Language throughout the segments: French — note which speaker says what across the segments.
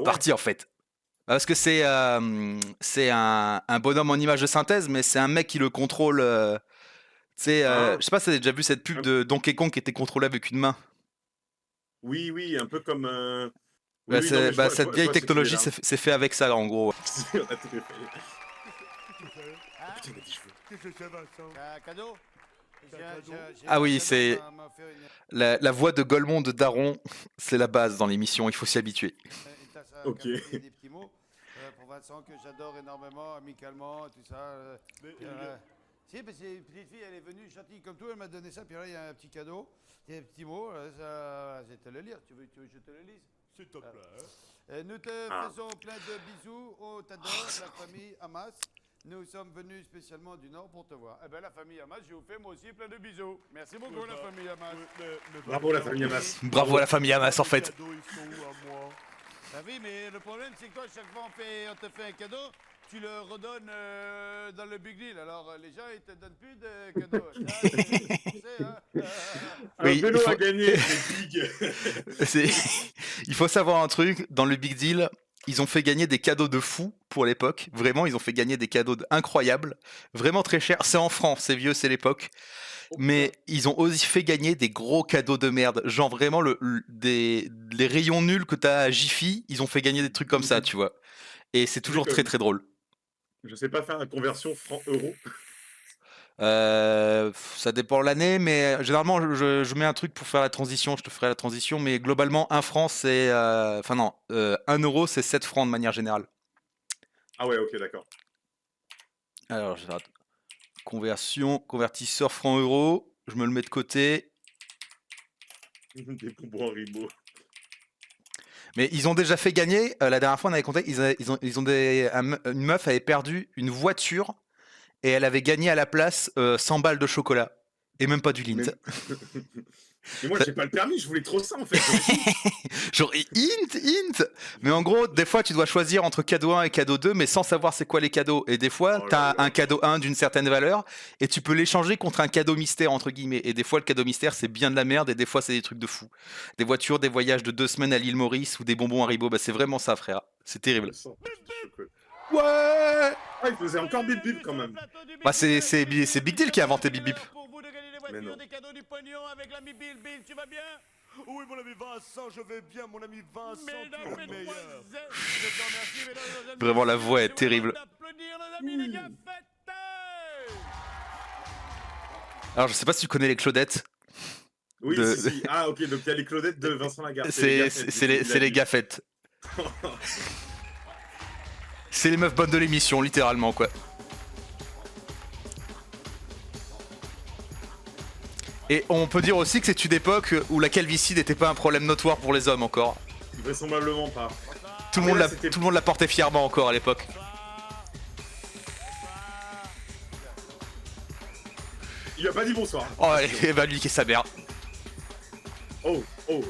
Speaker 1: ouais.
Speaker 2: parti en fait. Parce que c'est un bonhomme en image de synthèse, mais c'est un mec qui le contrôle. Tu sais,
Speaker 1: Ah,
Speaker 2: je sais pas si t'as déjà vu cette pub
Speaker 1: un-
Speaker 2: de Donkey Kong qui était contrôlée avec une main.
Speaker 1: oui, oui, un peu comme. Oui,
Speaker 2: Bah,
Speaker 1: oui, non, mais
Speaker 2: cette
Speaker 1: je
Speaker 2: vieille
Speaker 1: vois ce que tu veux
Speaker 2: technologie,
Speaker 1: là.
Speaker 2: c'est fait avec ça en gros.
Speaker 1: On a tout fait.
Speaker 3: Hein?
Speaker 1: Putain, il a dit cheveux.
Speaker 4: Qu'est-ce que c'est, Vincent?
Speaker 3: Un cadeau? J'ai
Speaker 2: Ah
Speaker 3: un
Speaker 2: oui,
Speaker 3: cadeau,
Speaker 2: c'est
Speaker 3: m'a offert
Speaker 2: la voix de Golemont de Daron, c'est la base dans l'émission, il faut s'y habituer.
Speaker 3: une tasse à
Speaker 1: Ok.
Speaker 3: café et des petits mots pour Vincent que j'adore énormément, amicalement, tout ça. Si, parce que une petite fille, elle est venue gentille comme tout, elle m'a donné ça, puis là, il y a un petit cadeau, il y a des petits mots, je vais te le lire, tu veux que je te le lise?
Speaker 4: S'il te plaît.
Speaker 3: Nous te
Speaker 1: Ah.
Speaker 3: faisons plein de bisous, on t'adore, la famille Hamas. Nous sommes venus spécialement du Nord pour te voir. Eh bien, la famille Hamas, je vous fais moi aussi plein de bisous. Merci beaucoup, la famille Hamas.
Speaker 1: Bravo, la famille Hamas.
Speaker 2: Bravo à la famille Hamas en fait.
Speaker 4: Les cadeaux, ils sont où à moi?
Speaker 3: Ah oui, mais le problème, c'est que toi, chaque fois on te fait un cadeau, tu le redonnes dans le big deal. Alors, les gens, ils te donnent plus de cadeaux. Ça, tu sais, hein?
Speaker 2: Oui,
Speaker 1: Un vélo
Speaker 2: il faut-
Speaker 1: à gagner, c'est big.
Speaker 2: Il faut savoir un truc, dans le Big Deal, ils ont fait gagner des cadeaux de fou pour l'époque. Vraiment, ils ont fait gagner des cadeaux incroyables, vraiment très chers. C'est en France, c'est vieux, c'est l'époque. Mais ils ont aussi fait gagner des gros cadeaux de merde. Genre vraiment les rayons nuls que t'as à Jiffy, ils ont fait gagner des trucs comme ça, tu vois. Et c'est toujours très très drôle.
Speaker 1: Je sais pas faire la conversion franc-euro.
Speaker 2: Ça dépend de l'année, mais généralement je mets un truc pour faire la transition, je te ferai la transition, mais globalement 1 franc c'est... Enfin non, 1 euro c'est 7 francs de manière générale.
Speaker 1: Ah ouais, ok, d'accord.
Speaker 2: Alors je vais faire convertisseur franc-euro, je me le mets de côté.
Speaker 1: Des bonbons Haribo.
Speaker 2: Mais ils ont déjà fait gagner, la dernière fois on avait compté, une meuf avait perdu une voiture et elle avait gagné à la place 100 balles de chocolat. Et même pas du Lindt.
Speaker 1: Mais moi,
Speaker 2: Ça-
Speaker 1: j'ai pas le permis, je voulais trop ça en fait.
Speaker 2: Genre hint. Mais en gros, des fois tu dois choisir entre cadeau 1 et cadeau 2, mais sans savoir c'est quoi les cadeaux. Et des fois,
Speaker 1: Oh là
Speaker 2: t'as
Speaker 1: là.
Speaker 2: un cadeau 1 d'une certaine valeur et tu peux l'échanger contre un cadeau mystère entre guillemets. Et des fois, le cadeau mystère c'est bien de la merde et des fois c'est des trucs de fou. Des voitures, des voyages de 2 semaines à l'île Maurice ou des bonbons Haribo. Bah c'est vraiment ça, frère. C'est terrible.
Speaker 1: Je sens du chocolat.
Speaker 2: Ouais.
Speaker 1: Ah, il faisait encore bip bip quand même.
Speaker 2: Bah c'est Big Deal qui a inventé Bip Bip.
Speaker 3: Pour vous de gagner des
Speaker 1: Mais non.
Speaker 3: voitures, des cadeaux, du pognon avec l'ami Bill. Bill, tu vas bien?
Speaker 4: Oui, mon ami Vincent, je vais bien, mon ami Vincent, tu es
Speaker 3: Mesdames,
Speaker 4: le meilleur.
Speaker 3: mesdemoiselles, je te remercie, mesdames, mesdemoiselles.
Speaker 2: Vraiment, la voix est
Speaker 3: Je vous
Speaker 2: terrible.
Speaker 3: demande d'applaudir nos amis les gaffettes.
Speaker 2: Alors je sais pas si tu connais les Claudettes.
Speaker 1: Oui,
Speaker 2: De-
Speaker 1: si. Ah, ok, donc il y a les Claudettes de Vincent Lagarde.
Speaker 2: C'est les gaffettes. C'est les meufs bonnes de l'émission, littéralement quoi. Et on peut dire aussi que c'est une époque où la calvitie n'était pas un problème notoire pour les hommes encore.
Speaker 1: Vraisemblablement pas.
Speaker 2: Tout le
Speaker 1: Mais
Speaker 2: monde
Speaker 1: là,
Speaker 2: la,
Speaker 1: c'était-
Speaker 2: tout le monde la portait fièrement encore à l'époque.
Speaker 1: Il a pas dit bonsoir.
Speaker 2: Oh, et bah lui qui est sa mère.
Speaker 1: Oh, oh.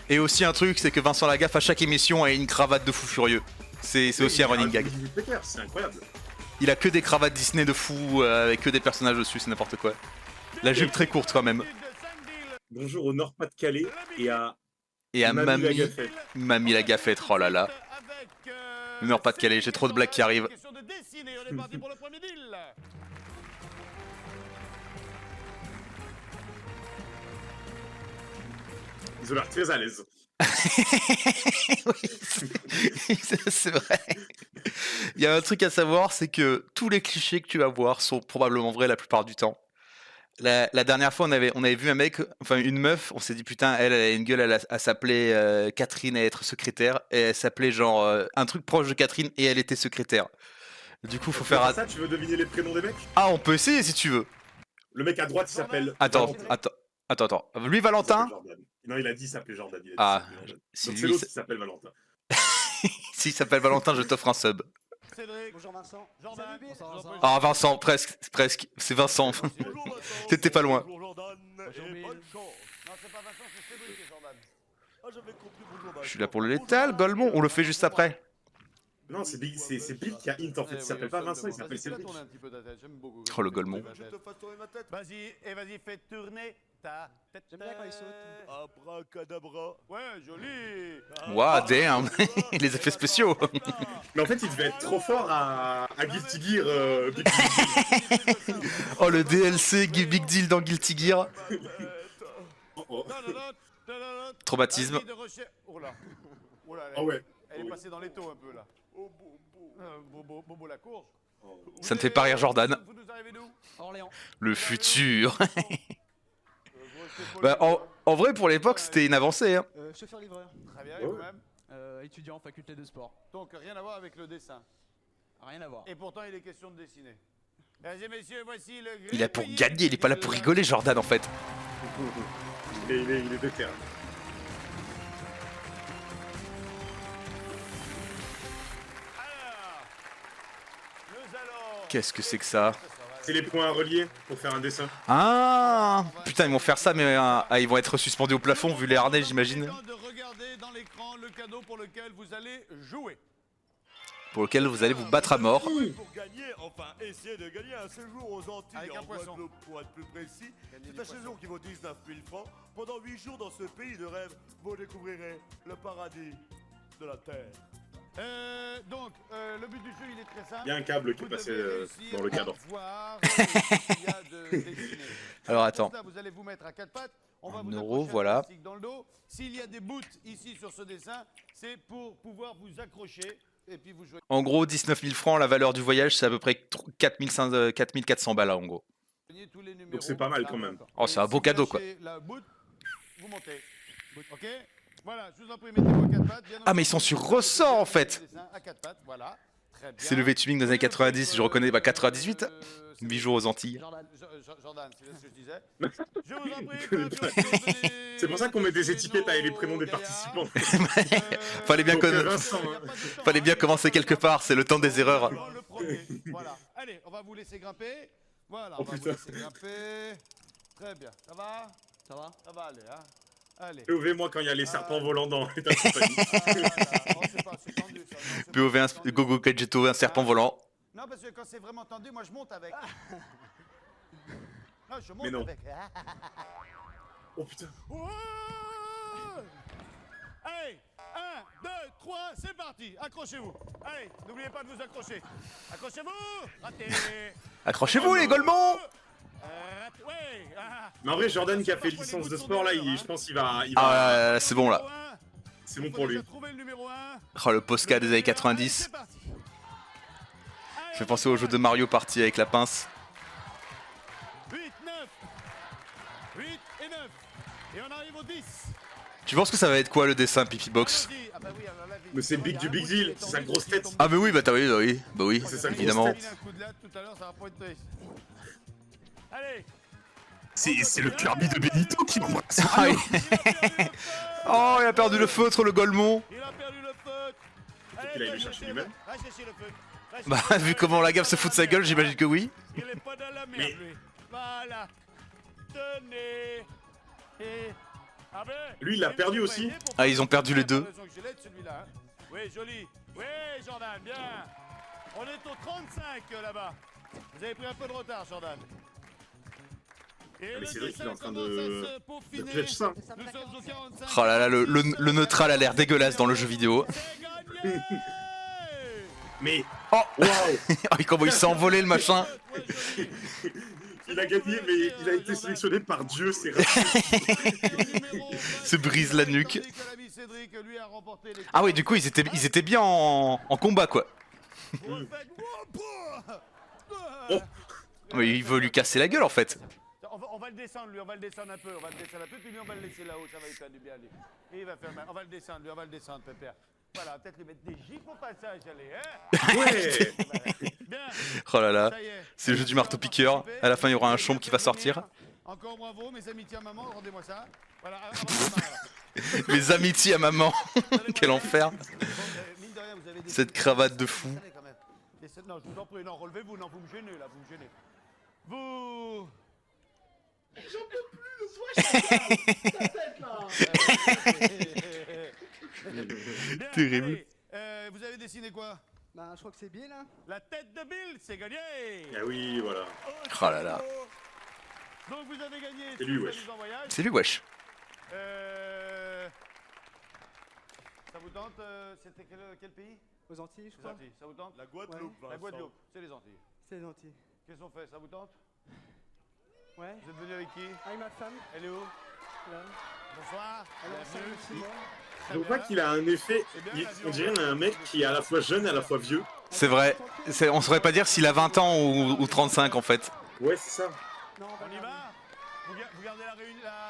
Speaker 2: Et aussi un truc, c'est que Vincent Lagaffe à chaque émission a une cravate de fou furieux. C'est aussi un running gag.
Speaker 1: C'est incroyable.
Speaker 2: Il a que des cravates Disney de fou avec que des personnages dessus, c'est n'importe quoi. La jupe très courte quand même.
Speaker 1: Bonjour au Nord-Pas-de-Calais et à
Speaker 2: Et à
Speaker 1: Mamie Lagaffette.
Speaker 2: Mamie Lagaffette, oh là là. Le Nord-Pas-de-Calais, j'ai trop de blagues qui arrivent.
Speaker 3: Question de dessiner, on est parti pour le premier deal.
Speaker 1: Ils ont l'air très à l'aise.
Speaker 2: Oui, c'est vrai. Il y a un truc à savoir, c'est que tous les clichés que tu vas voir sont probablement vrais la plupart du temps. La dernière fois, on avait vu un mec, enfin une meuf, on s'est dit putain, elle a une gueule, elle s'appelait Catherine à être secrétaire, et elle s'appelait genre un truc proche de Catherine, et elle était secrétaire. Du coup, faut faire...
Speaker 1: Ça, tu veux deviner les prénoms des mecs?
Speaker 2: Ah, on peut essayer si tu veux.
Speaker 1: Le mec à droite, il s'appelle.
Speaker 2: Attends.
Speaker 1: Valentin.
Speaker 2: Lui,
Speaker 1: Il
Speaker 2: Valentin
Speaker 1: s'appelle Jordan. Non, il a dit il s'appelait Jordan. Il a dit
Speaker 2: Ah,
Speaker 1: il s'appelait Jordan.
Speaker 2: si
Speaker 1: Donc
Speaker 2: lui,
Speaker 1: c'est l'autre qui s'appelle Valentin.
Speaker 2: s'il s'appelle Valentin, je t'offre un sub.
Speaker 3: Cédric.
Speaker 5: Bonjour Vincent.
Speaker 3: Jordan.
Speaker 5: Salut, Bill.
Speaker 3: Bonjour, Vincent.
Speaker 2: Ah, Vincent, presque. C'est Vincent.
Speaker 4: Bonjour Vincent.
Speaker 2: T'étais pas loin.
Speaker 4: Bonjour Jordan
Speaker 5: Bonjour,
Speaker 4: et
Speaker 5: Bill.
Speaker 4: bonne chance.
Speaker 3: Non, c'est pas Vincent, c'est Cédric et Jordan.
Speaker 4: Ah, j'avais compris, bonjour Vincent.
Speaker 2: Je suis là pour le létal, Golemont, on le fait juste après.
Speaker 1: Non, c'est Bill qui a int en fait. Il s'appelle pas Vincent, il s'appelle Cédric.
Speaker 3: Tourne un petit peu ta tête, j'aime beaucoup.
Speaker 2: Oh, le Golemont.
Speaker 4: Je te fasse tourner ma tête.
Speaker 3: Vas-y, fais tourner ta tête.
Speaker 5: J'aime bien quand il saute.
Speaker 4: Abracadabra.
Speaker 3: Ouais, joli.
Speaker 2: Waouh, damn. Les effets spéciaux.
Speaker 1: Mais en fait, il devait être trop fort à Guilty Gear. Big Deal.
Speaker 2: Oh, le DLC Big Deal dans Guilty Gear.
Speaker 1: Oh, oh.
Speaker 2: Traumatisme.
Speaker 3: Avis de recherche- Oh là. Oh là,
Speaker 1: Ah ouais.
Speaker 3: Elle est passée dans les taux un peu là. Bobo la courge.
Speaker 2: Ça ne fait pas rire Jordan.
Speaker 3: Vous nous arrivez d'où?
Speaker 5: Orléans.
Speaker 2: Le futur.
Speaker 3: Vous restez poli,
Speaker 2: Bah, en vrai, pour l'époque, c'était une avancée. Hein.
Speaker 5: Chauffeur-livreur.
Speaker 3: Très bien, et vous-même?
Speaker 5: Étudiant en faculté de sport.
Speaker 3: Donc rien à voir avec le dessin.
Speaker 5: Rien à voir.
Speaker 3: Et pourtant il est question de dessiner. Mesdames et messieurs, voici le
Speaker 2: Il est pour gagner, il est pas là pour rigoler, Jordan, en fait.
Speaker 1: Il est de terre.
Speaker 3: Alors, nous allons...
Speaker 2: Qu'est-ce que c'est que ça?
Speaker 1: C'est les points à relier pour faire un dessin.
Speaker 2: Ah, putain, ils vont faire ça, mais ils vont être suspendus au plafond vu les harnais, j'imagine.
Speaker 3: De regarder dans l'écran le cadeau pour lequel vous allez jouer.
Speaker 2: Pour lequel vous allez vous battre à mort.
Speaker 4: Pour gagner, enfin, essayer de gagner un séjour aux Antilles
Speaker 3: Avec un
Speaker 4: en
Speaker 3: poisson.
Speaker 4: Guadeloupe, pour être plus précis.
Speaker 3: Gagner
Speaker 4: C'est
Speaker 3: du
Speaker 4: un
Speaker 3: poisson.
Speaker 4: séjour qui vaut 19 000 francs. Pendant 8 jours dans ce pays de rêve, vous découvrirez le paradis de la terre.
Speaker 3: Donc, le but du jeu, il est très simple.
Speaker 1: Il y a un câble qui est
Speaker 3: Vous
Speaker 1: passé
Speaker 3: devez réussir
Speaker 1: dans le cadre.
Speaker 3: à voir ce qu'il y a de dessiné.
Speaker 2: Alors,
Speaker 3: pour
Speaker 2: attends.
Speaker 3: cela, vous allez vous mettre à quatre pattes. On va
Speaker 2: Un
Speaker 3: vous
Speaker 2: euro,
Speaker 3: accrocher un
Speaker 2: voilà.
Speaker 3: élastique dans le dos. S'il y a des bouts ici sur ce dessin, c'est pour pouvoir vous accrocher et puis vous jouez.
Speaker 2: En gros, 19 000 francs, la valeur du voyage, c'est à peu près 4400 balles, en gros.
Speaker 3: Tous les numéros.
Speaker 1: Donc c'est pas mal quand même.
Speaker 2: Oh, c'est un beau
Speaker 3: Si vous
Speaker 2: cadeau, quoi.
Speaker 3: lâchez la bout, vous montez. Ok. Voilà, je vous en prie, mettez-vous à quatre pattes. Bien
Speaker 2: Ah, mais ils sont sur ressort, en fait.
Speaker 3: À quatre pattes, voilà. Très bien.
Speaker 2: C'est le V-tubing des années 90, je reconnais, 98. 8 jours aux Antilles.
Speaker 5: Jordan.
Speaker 3: Jordan, c'est ce que je disais. Je vous en prie.
Speaker 1: C'est pour ça qu'on met des étiquettes avec les prénoms des participants.
Speaker 2: Fallait bien,
Speaker 1: Donc, Vincent,
Speaker 2: Fallait bien commencer quelque part, c'est le temps des erreurs.
Speaker 3: Le premier. Voilà. Allez, on va vous laisser grimper. Voilà,
Speaker 1: Oh,
Speaker 3: on va vous
Speaker 1: putain.
Speaker 3: laisser grimper. Très bien. Ça va?
Speaker 5: Ça va?
Speaker 3: Ça va aller, hein? Allez.
Speaker 1: POV, moi, quand il y a les serpents volants dans ta compagnie.
Speaker 3: Oh, c'est tendu, ça. Non, c'est
Speaker 2: POV,
Speaker 3: pas-
Speaker 2: Gogo Gadgeto, un serpent volant.
Speaker 3: Non, parce que quand c'est vraiment tendu, moi je monte avec. Non, je monte
Speaker 1: Mais non.
Speaker 3: avec.
Speaker 1: Oh putain.
Speaker 3: Allez, 1, 2, 3, c'est parti. Accrochez-vous. Allez, n'oubliez pas de vous accrocher. Accrochez-vous. Raté.
Speaker 2: Accrochez-vous, les Golemons!
Speaker 3: Raté. Ouais.
Speaker 1: Mais en vrai, Jordan qui a fait licence de sport, là, je pense qu'il va.
Speaker 2: Ah, c'est bon, là.
Speaker 1: C'est bon pour lui.
Speaker 3: Trouver le numéro 1.
Speaker 2: Oh, le Posca des années 90.
Speaker 3: C'est parti.
Speaker 2: Je fais penser au jeu de Mario Party avec la pince.
Speaker 3: 8, 9. 8 et 9. Et on arrive au 10.
Speaker 2: Tu penses que ça va être quoi le dessin Pipi Box?
Speaker 3: Vas-y. Ah bah oui, alors là, vite.
Speaker 1: Mais c'est Big du Big Deal, c'est sa grosse tête.
Speaker 2: Ah, mais oui, bah oui,
Speaker 1: C'est ça, le
Speaker 2: évidemment.
Speaker 1: gros
Speaker 3: Il a un coup de latte tout à l'heure, ça va pas être triste. Allez.
Speaker 1: C'est le Kirby de Benito qui m'embrasse.
Speaker 2: Ah, oui. Oh, il a perdu le feutre, le Golemon.
Speaker 3: Il a perdu le feutre.
Speaker 1: qu'il aille le chercher lui-même.
Speaker 3: Rachetez le feutre. Rachetez
Speaker 2: Bah,
Speaker 3: le
Speaker 2: vu
Speaker 3: feutre.
Speaker 2: comment la gamme se fout de sa gueule, j'imagine que oui.
Speaker 3: Il est pas dans la merde,
Speaker 1: Mais-
Speaker 3: lui. Voilà. Tenez. Et... Ah ben,
Speaker 1: Lui, il l'a
Speaker 3: et
Speaker 1: perdu
Speaker 3: vous
Speaker 1: aussi.
Speaker 3: voyez pour
Speaker 2: Ah, ils ont perdu les
Speaker 3: faire
Speaker 2: deux.
Speaker 3: la raison que je l'ai de celui-là, hein. Oui, joli. Oui, Jordan, bien. On est au 35 là-bas. Vous avez pris un peu de retard, Jordan. Et
Speaker 1: mais
Speaker 3: le
Speaker 1: c'est vrai qu'il est en
Speaker 3: dessin
Speaker 1: train
Speaker 3: commence
Speaker 1: de-
Speaker 3: à se
Speaker 1: De
Speaker 3: peaufiner.
Speaker 1: clutch ça.
Speaker 3: Nous sommes au 45.
Speaker 2: Oh là là, le neutral a l'air dégueulasse dans le jeu vidéo.
Speaker 3: C'est gagné.
Speaker 1: Mais.
Speaker 2: Oh,
Speaker 1: Waouh.
Speaker 2: oh, comment il s'est envolé le machin.
Speaker 3: Ouais, joli.
Speaker 1: Il a gagné, mais il a été sélectionné par Dieu, c'est rare.
Speaker 2: Se brise la nuque.
Speaker 3: Tandis que l'ami Cédric, lui, a remporté les
Speaker 2: Ah oui, du coup, ils étaient bien en combat, quoi.
Speaker 1: Oh.
Speaker 2: Mais il veut lui casser la gueule, en fait.
Speaker 3: On va le descendre, lui, on va le descendre un peu, puis lui, on va le laisser là-haut, ça va lui faire du bien, lui. Et il va faire mal. On va le descendre, lui, on va le descendre, pépère. Voilà, peut-être lui mettre des gifles au passage, allez, hein.
Speaker 1: Ouais.
Speaker 3: Bien,
Speaker 2: Oh là là.
Speaker 3: ça y est.
Speaker 2: C'est le jeu du marteau-piqueur. À la fin, il y aura un chaume qui va sortir.
Speaker 3: Encore bravo, mes amitiés à maman, rendez-moi ça. Voilà, avant
Speaker 2: Mes amitiés à maman. Quel enfer.
Speaker 3: Mine de rien, vous avez des-
Speaker 2: Cette cravate de fou.
Speaker 3: Allez, quand même. Non, je vous en prie, non, relevez-vous, non, vous me gênez, là, vous me gênez. Vous... Bien,
Speaker 2: Terrible.
Speaker 3: allez, vous avez dessiné quoi?
Speaker 5: Bah, je crois que c'est bien là.
Speaker 3: La tête de Bill, c'est gagné.
Speaker 1: Ah oui, voilà.
Speaker 2: Oh là là.
Speaker 3: Donc vous avez gagné
Speaker 1: C'est lui,
Speaker 3: toute la
Speaker 1: wesh.
Speaker 3: mise en voyage.
Speaker 2: C'est lui, wesh.
Speaker 3: Euh, Ça vous tente c'était quel pays?
Speaker 5: Aux Antilles, je
Speaker 3: Les
Speaker 5: crois.
Speaker 3: Antilles. Ça vous tente?
Speaker 4: La Guadeloupe,
Speaker 3: La
Speaker 4: Vincent.
Speaker 3: Guadeloupe, c'est les Antilles.
Speaker 5: C'est les Antilles.
Speaker 3: Qu'est-ce qu'on fait? Ça vous tente?
Speaker 5: Ouais.
Speaker 3: Vous êtes venu avec qui?
Speaker 5: Avec ma femme,
Speaker 3: Elle est où?
Speaker 5: là.
Speaker 3: Bonsoir.
Speaker 5: Elle est enceinte de 6 mois.
Speaker 1: Je trouve pas qu'il a un effet. On dirait un mec qui est à la fois jeune et à la fois vieux.
Speaker 2: C'est vrai. On saurait pas dire s'il a 20 ans ou 35 en fait.
Speaker 1: Ouais, c'est ça.
Speaker 5: Non,
Speaker 3: On y va? Vous gardez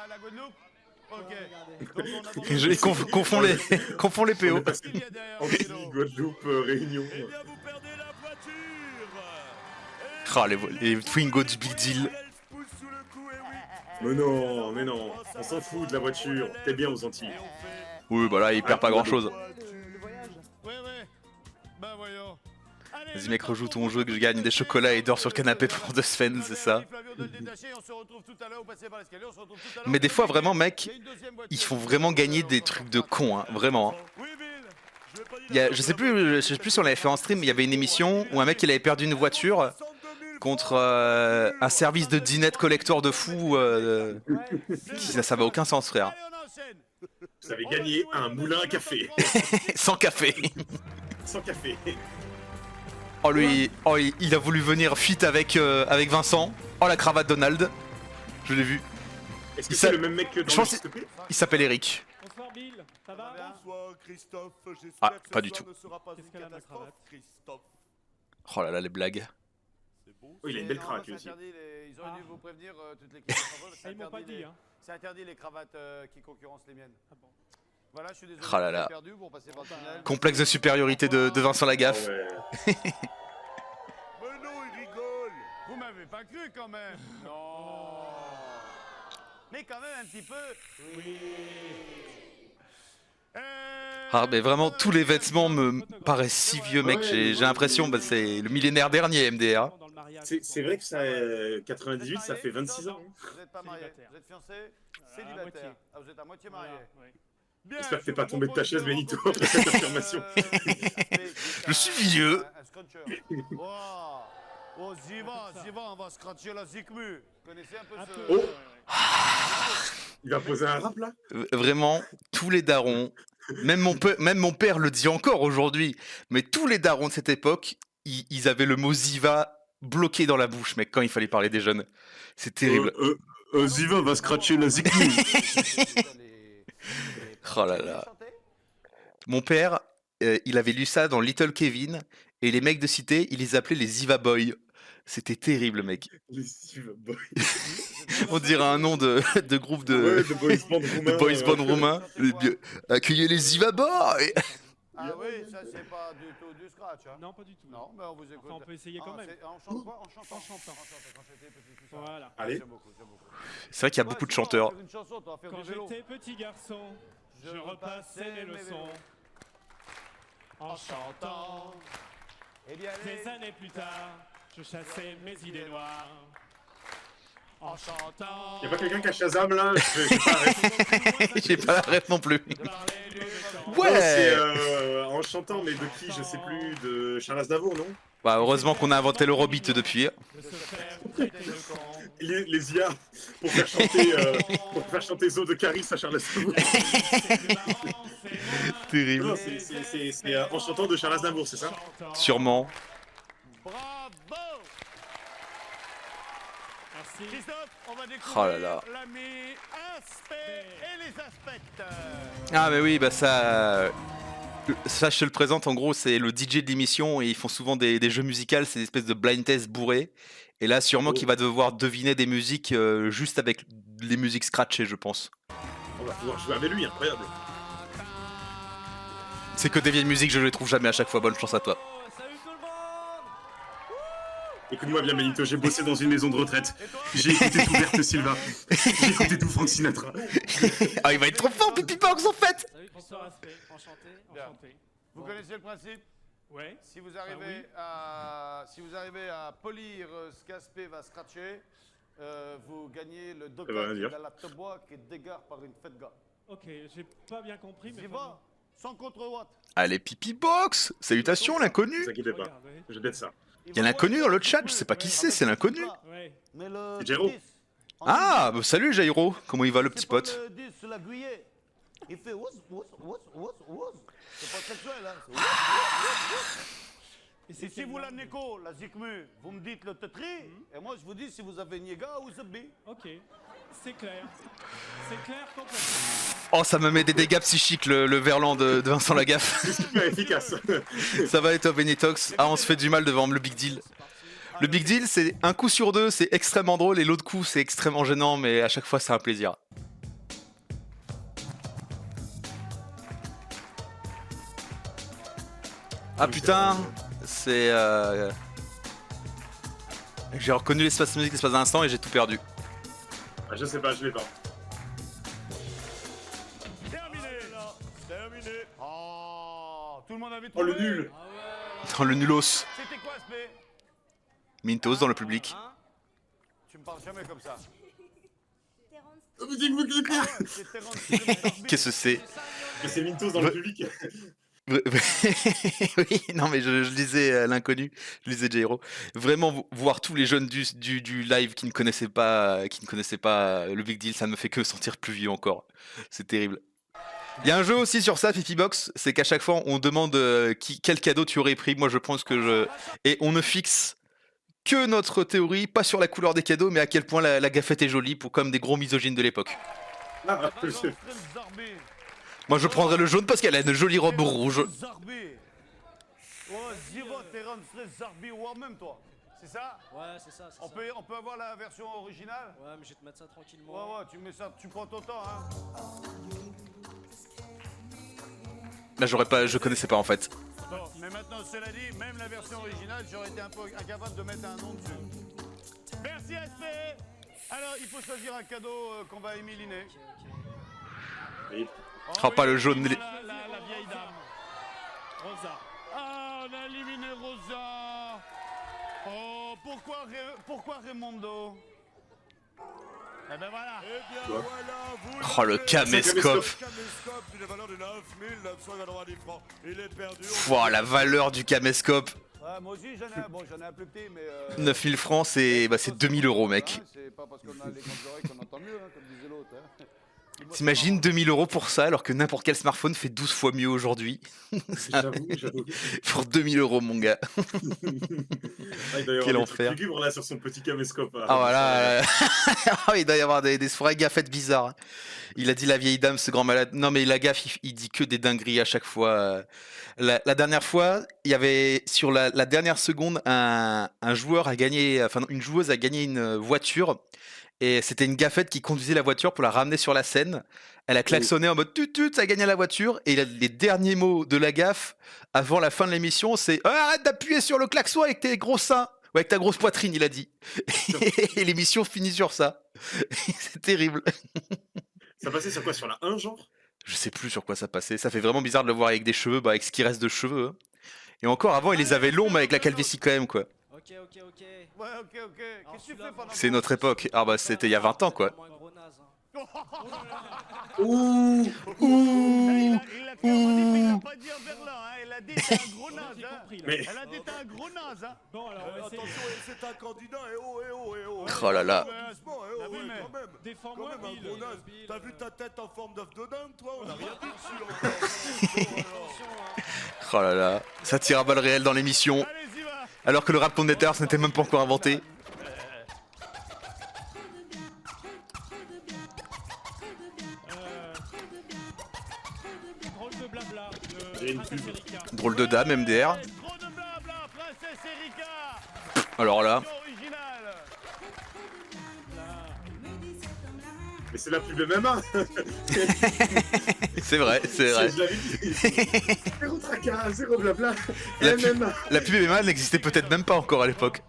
Speaker 3: la Guadeloupe? Ok.
Speaker 5: Regardez.
Speaker 3: Donc on avance.
Speaker 2: Je confond les, confond les
Speaker 1: On est
Speaker 2: PO.
Speaker 1: passé
Speaker 3: Qu'est-ce qu'il y a derrière
Speaker 1: Antilles,
Speaker 3: Guido?
Speaker 1: Guadeloupe, Réunion.
Speaker 4: Eh bien, vous perdez la voiture.
Speaker 2: Ah, les Twingo du Big Deal.
Speaker 4: Elle se pousse sous le coup, eh oui.
Speaker 1: Mais non, mais non. On s'en fout de la voiture. T'es bien aux Antilles.
Speaker 4: Et on fait
Speaker 2: Oui, bah là, il perd pas grand chose.
Speaker 5: Le voyage.
Speaker 3: Ouais. Ben voyons. Allez,
Speaker 2: Vas-y
Speaker 3: le
Speaker 2: mec,
Speaker 3: temps
Speaker 2: rejoue
Speaker 3: pour
Speaker 2: ton
Speaker 3: vous
Speaker 2: jeu
Speaker 3: de
Speaker 2: que je gagne des chocolats et dors sur le canapé pendant 2 semaines, c'est ça.
Speaker 3: Flavio de le détacher, on se retrouve tout à l'heure, vous passez par l'escalier, on se retrouve tout à l'heure.
Speaker 2: Mais des fois, vraiment, mec,
Speaker 3: Il y a une deuxième voiture.
Speaker 2: ils font vraiment gagner des trucs de cons, hein, vraiment. hein.
Speaker 4: Oui, Bill. Je vais pas dire
Speaker 2: Il y a,
Speaker 4: la
Speaker 2: je sais plus si on l'avait fait en stream, mais il y avait une émission où un mec il avait perdu une voiture contre un service de dinette collector de fou. Ça va aucun sens, frère.
Speaker 3: Allez, on enchaîne.
Speaker 1: Vous avez gagné un moulin à café.
Speaker 2: Sans café.
Speaker 1: Sans café.
Speaker 2: Oh lui, oh, il a voulu venir fit avec Vincent. Oh la cravate Donald. Je l'ai vu.
Speaker 1: Est-ce que
Speaker 2: Il
Speaker 1: c'est
Speaker 2: s'a-
Speaker 1: le même mec que
Speaker 2: Je
Speaker 1: dans
Speaker 2: pense
Speaker 1: le STP?
Speaker 2: Il s'appelle Eric.
Speaker 6: Bonsoir Bill, ça va
Speaker 4: Bonsoir Christophe, j'espère
Speaker 2: Ah,
Speaker 4: que ce
Speaker 2: pas du
Speaker 4: soir
Speaker 2: tout.
Speaker 4: ne sera pas
Speaker 6: Qu'est-ce
Speaker 4: une
Speaker 6: qu'elle a, ma
Speaker 4: catastrophe,
Speaker 6: cravate
Speaker 4: Christophe.
Speaker 2: Oh là là, les blagues.
Speaker 4: C'est beau.
Speaker 1: Oui, il a une belle cravate lui
Speaker 3: C'est
Speaker 1: aussi.
Speaker 3: interdit, ils auraient dû
Speaker 6: Ah.
Speaker 3: vous prévenir, toute l'équipe.
Speaker 6: Ah, ils m'ont pas dit, hein.
Speaker 3: C'est interdit les cravates qui concurrencent les miennes.
Speaker 6: Ah bon.
Speaker 3: Voilà, je suis désolé.
Speaker 2: Ah là
Speaker 3: vous avez
Speaker 2: là.
Speaker 3: perdu, vous repassez par le tunnel.
Speaker 2: Complexe de supériorité de Vincent
Speaker 1: Ah
Speaker 2: Lagaffe.
Speaker 1: ouais.
Speaker 4: Mais non, il rigole.
Speaker 3: Vous m'avez pas cru quand même. Non. Mais quand même un petit peu. Oui.
Speaker 2: Ah mais vraiment tous les vêtements me paraissent si vieux mec, j'ai l'impression bah, c'est le millénaire dernier MDR.
Speaker 6: Dans le mariage,
Speaker 1: C'est vrai que ça, 98, ça fait 26 ans. hein.
Speaker 3: Vous n'êtes pas marié,
Speaker 6: Célibataire.
Speaker 3: vous êtes fiancé,
Speaker 6: à
Speaker 3: célibataire.
Speaker 6: moitié.
Speaker 3: Ah, vous êtes à moitié marié.
Speaker 6: Voilà, ouais.
Speaker 3: Bien,
Speaker 1: J'espère que t'es
Speaker 3: je
Speaker 1: pas
Speaker 3: vous
Speaker 1: tombé de ta
Speaker 3: propose
Speaker 1: chaise,
Speaker 3: de
Speaker 1: Benito,
Speaker 3: rencontrer,
Speaker 1: après cette affirmation.
Speaker 2: Je suis vieux.
Speaker 3: Un scruncher. Wow. Oh, Ziva, on va scratcher la zikmu. Vous connaissez un peu
Speaker 6: Un
Speaker 3: ce...
Speaker 6: peu,
Speaker 1: Oh.
Speaker 6: ouais.
Speaker 1: Il va poser un rap là?
Speaker 2: Vraiment, tous les darons, même mon père le dit encore aujourd'hui, mais tous les darons de cette époque, ils avaient le mot Ziva bloqué dans la bouche, mec, quand il fallait parler des jeunes. C'est terrible.
Speaker 1: Ziva va scratcher la zikmu.
Speaker 2: Oh là là. Mon père, il avait lu ça dans Little Kevin, et les mecs de cité, ils les appelaient les Ziva Boys. C'était terrible, mec.
Speaker 1: Les Ziva Boys.
Speaker 2: On dirait un nom de groupe
Speaker 1: Ouais,
Speaker 2: de
Speaker 1: de boys band roumain.
Speaker 2: boys band roumain. Accueillez les Ziva Boys.
Speaker 3: Ah oui, ça c'est pas du tout du scratch. Hein.
Speaker 6: Non, pas du tout.
Speaker 3: Non, mais on vous écoute.
Speaker 6: Enfin, on peut essayer quand même.
Speaker 3: On chante quoi? En chantant.
Speaker 6: En chantant.
Speaker 3: Quand j'étais petit, tout ça.
Speaker 6: Voilà.
Speaker 1: Allez.
Speaker 3: J'aime beaucoup, j'aime beaucoup.
Speaker 2: C'est vrai qu'il y a beaucoup de chanteurs.
Speaker 3: Une chanson, toi, faire
Speaker 6: Quand
Speaker 3: du vélo.
Speaker 6: j'étais petit garçon, je repassais mes leçons en chantant.
Speaker 3: Eh bien, allez.
Speaker 6: Des années plus tard, je chassais mes idées noires en chantant.
Speaker 1: Y'a pas quelqu'un qui a Shazam là? J'ai pas la ref.
Speaker 2: J'ai pas la ref non plus.
Speaker 6: Je parlais du temps.
Speaker 1: Non, c'est
Speaker 2: Ouais.
Speaker 1: en chantant, mais de qui? Je sais plus. De Charles Aznavour, non?
Speaker 2: Bah heureusement qu'on a inventé l'Eurobeat depuis.
Speaker 6: De se faire traiter de con.
Speaker 1: Les IA pour faire chanter Zo de Caris à Charles Aznavour.
Speaker 6: C'est marrant, c'est
Speaker 2: Terrible.
Speaker 1: Non, c'est en chantant de Charles Aznavour, c'est ça?
Speaker 6: chantant.
Speaker 2: Sûrement.
Speaker 3: Bravo!
Speaker 6: Merci.
Speaker 3: Christophe, on va découvrir
Speaker 2: Oh là là.
Speaker 3: l'ami aspect et les aspects.
Speaker 2: Ah mais oui, bah ça je te le présente, en gros c'est le DJ de l'émission et ils font souvent des jeux musicaux, c'est des espèces de blind test bourrés. Et là sûrement
Speaker 1: Oh.
Speaker 2: qu'il va devoir deviner des musiques juste avec les musiques scratchées je pense.
Speaker 1: On va pouvoir jouer avec lui, incroyable.
Speaker 2: C'est que des vieilles musiques, je les trouve jamais à chaque fois, bonne chance à toi.
Speaker 6: Salut tout le monde.
Speaker 1: Écoute-moi bien, Benito, j'ai bossé dans une maison de retraite. J'ai écouté tout Berthe Silva. J'ai écouté tout Frank Sinatra.
Speaker 2: Ah il va être trop fort Pipi Box en fait.
Speaker 6: Salut bonsoir Aspect. Enchanté.
Speaker 3: Bien.
Speaker 6: Enchanté.
Speaker 3: Vous connaissez le principe?
Speaker 6: Ouais.
Speaker 3: Si vous arrivez à polir ce qu'Aspect va scratcher, vous gagnez le
Speaker 1: Ça veut rien dire.
Speaker 3: docat de la Tebois qui est dégare par une fête gars.
Speaker 6: Ok, j'ai pas bien compris, mais.
Speaker 3: J'y va, sans contre-watt.
Speaker 2: Allez Pipi Box. Salutations l'inconnu.
Speaker 1: Ne vous inquiétez pas,
Speaker 6: Regarde, ouais.
Speaker 1: je vais être ça.
Speaker 2: Il y a l'inconnu dans le chat, je sais pas qui c'est l'inconnu.
Speaker 6: Ouais.
Speaker 3: Mais le
Speaker 1: C'est Jero.
Speaker 3: 10, en
Speaker 2: Ah bah, salut Jairo, comment il va le petit
Speaker 3: c'est pas
Speaker 2: pote?
Speaker 3: le 10 sur la Guyée. Il fait wous, wous, wous, wous, wous. ça.
Speaker 6: Et
Speaker 3: Et
Speaker 6: c'est
Speaker 3: si
Speaker 6: quelle
Speaker 3: vous la
Speaker 6: langue
Speaker 3: négo, la zikmu, vous me dites le tetri, et moi je vous dis si vous avez niega ou zebbi.
Speaker 6: Ok, c'est clair. C'est clair complètement.
Speaker 2: Oh, ça me met des dégâts psychiques le verlan de Vincent Lagaffe.
Speaker 1: C'est super efficace.
Speaker 2: Ça va et toi, Benitox? Ah, on se fait du mal devant le Big Deal. Le Big Deal, c'est un coup sur deux, c'est extrêmement drôle, et l'autre coup, c'est extrêmement gênant, mais à chaque fois, c'est un plaisir. Ah putain, c'est... J'ai reconnu l'espace musique l'espace d'un instant et j'ai tout perdu.
Speaker 1: Ah, je sais pas, je l'ai pas.
Speaker 4: Terminé. Terminé.
Speaker 3: Oh, tout le monde avait
Speaker 1: Oh,
Speaker 3: trouvé.
Speaker 1: le nul.
Speaker 2: Dans le nulos.
Speaker 3: C'était quoi ce P?
Speaker 2: Mintos dans le public.
Speaker 3: Hein? Tu me parles jamais comme ça.
Speaker 1: Oh, mais dis-moi que c'est clair.
Speaker 3: C'était Terence.
Speaker 2: Qu'est-ce que c'est?
Speaker 1: Mais c'est Mintos dans le public.
Speaker 2: Oui, non mais je lisais l'inconnu, je lisais Jairo. Vraiment voir tous les jeunes du live qui ne connaissaient pas, le Big Deal, ça ne me fait que sentir plus vieux encore. C'est terrible. Il y a un jeu aussi sur ça, Fifi Box, c'est qu'à chaque fois on demande quel cadeau tu aurais pris. Moi je pense que et on ne fixe que notre théorie, pas sur la couleur des cadeaux, mais à quel point la gaffette est jolie, pour comme des gros misogynes de l'époque.
Speaker 1: Ah,
Speaker 2: Moi je prendrais le jaune parce qu'elle a une jolie robe rouge.
Speaker 3: Zarbi. Oh, Zira, Terence, Zarbi, ou même toi. C'est ça?
Speaker 5: Ouais, c'est ça.
Speaker 3: On peut avoir la version originale?
Speaker 5: Ouais, mais je vais te mettre ça tranquillement.
Speaker 3: Ouais, ouais, tu mets ça, tu prends ton temps, hein.
Speaker 2: Là je connaissais pas en fait.
Speaker 3: Bon, mais maintenant, cela dit, même la version originale, j'aurais été un peu incapable de mettre un nom dessus. Merci, SP. Alors, il faut choisir un cadeau qu'on va émiliner.
Speaker 1: Oui.
Speaker 2: Oh, pas le jaune.
Speaker 3: Voilà, la vieille dame. Rosa. Ah, on a éliminé Rosa. Oh, pourquoi Raimondo? Eh ben voilà.
Speaker 4: Eh bien
Speaker 1: Quoi?
Speaker 4: voilà, vous
Speaker 2: Oh le
Speaker 4: l'avez.
Speaker 2: caméscope.
Speaker 4: Caméscope d'une valeur de 9 990 francs. Il est perdu.
Speaker 2: Wow, la valeur du caméscope.
Speaker 3: Ouais, moi aussi, j'en ai un plus petit, mais...
Speaker 2: 9000 francs, c'est 2000 euros, mec.
Speaker 3: Hein, c'est pas parce qu'on a les grandes oreilles qu'on entend mieux, hein, comme disait l'autre. Hein.
Speaker 2: T'imagines 2000 euros pour ça, alors que n'importe quel smartphone fait 12 fois mieux aujourd'hui.
Speaker 1: J'avoue.
Speaker 2: Pour 2000 euros, mon gars.
Speaker 1: Ah, il doit y avoir
Speaker 2: Quel
Speaker 1: des
Speaker 2: enfer.
Speaker 1: trucs lugubres, là sur son petit caméscope.
Speaker 2: Ah voilà. Ah, il doit y avoir des vraies gaffettes bizarres. Il a dit la vieille dame, ce grand malade. Non mais la gaffe, il dit que des dingueries à chaque fois. La dernière fois, il y avait sur la dernière seconde, un joueur a gagné, enfin non, une joueuse a gagné une voiture. Et c'était une gaffette qui conduisait la voiture pour la ramener sur la scène. Elle a klaxonné en mode tut, ça a gagné la voiture. Et les derniers mots de la gaffe avant la fin de l'émission, c'est arrête d'appuyer sur le klaxon avec tes gros seins. Ouais, avec ta grosse poitrine, il a dit. Et l'émission finit sur ça. C'est terrible.
Speaker 1: Ça passait sur quoi? Sur la 1, genre?
Speaker 2: Je sais plus sur quoi ça passait. Ça fait vraiment bizarre de le voir avec des cheveux, avec ce qui reste de cheveux. Hein. Et encore avant, il les avait longs, mais avec la calvitie quand même, quoi.
Speaker 5: Ok.
Speaker 3: Ouais, ok. Qu'est-ce que tu fais pendant
Speaker 2: C'est notre époque. Ah bah c'était il y a 20 ans, quoi.
Speaker 5: Vraiment un gros naze, hein.
Speaker 1: Ouh.
Speaker 3: Il a clairement dit, mais il a pas dit un verlan, hein. Elle a dit t'es un gros naze,
Speaker 6: J'ai
Speaker 3: hein.
Speaker 6: compris, là.
Speaker 1: Mais
Speaker 3: Elle a dit t'es un gros naze, hein.
Speaker 6: Bon, alors, on va essayer.
Speaker 4: Attention, c'est un candidat. Eh oh.
Speaker 2: Oh là là.
Speaker 4: Doucement,
Speaker 3: Ah oui, mais-
Speaker 4: quand même.
Speaker 6: Défends-moi,
Speaker 4: Quand même, un
Speaker 6: Bill.
Speaker 4: gros naze.
Speaker 5: Bill,
Speaker 4: T'as vu ta tête en forme d'œuf de dinde, toi? On n'a rien dit dessus encore.
Speaker 5: Attention, hein.
Speaker 2: Oh là là. Ça tire à balles réelles dans l'émission.
Speaker 3: Allez-y, va.
Speaker 2: Alors que le rap commentator n'était même pas encore inventé.
Speaker 6: Drôle de blabla.
Speaker 1: J'ai une
Speaker 6: Princesse
Speaker 1: pub.
Speaker 6: Erika.
Speaker 2: Drôle de dame, MDR.
Speaker 3: Trop de blabla, princesse Erika.
Speaker 2: Alors là.
Speaker 3: Original.
Speaker 1: Mais c'est la pub MMA.
Speaker 2: C'est vrai, c'est vrai.
Speaker 1: Je l'avais dit. Zéro tracas, zéro blabla.
Speaker 2: La
Speaker 1: MMA.
Speaker 2: La pub MMA n'existait peut-être même pas encore à l'époque.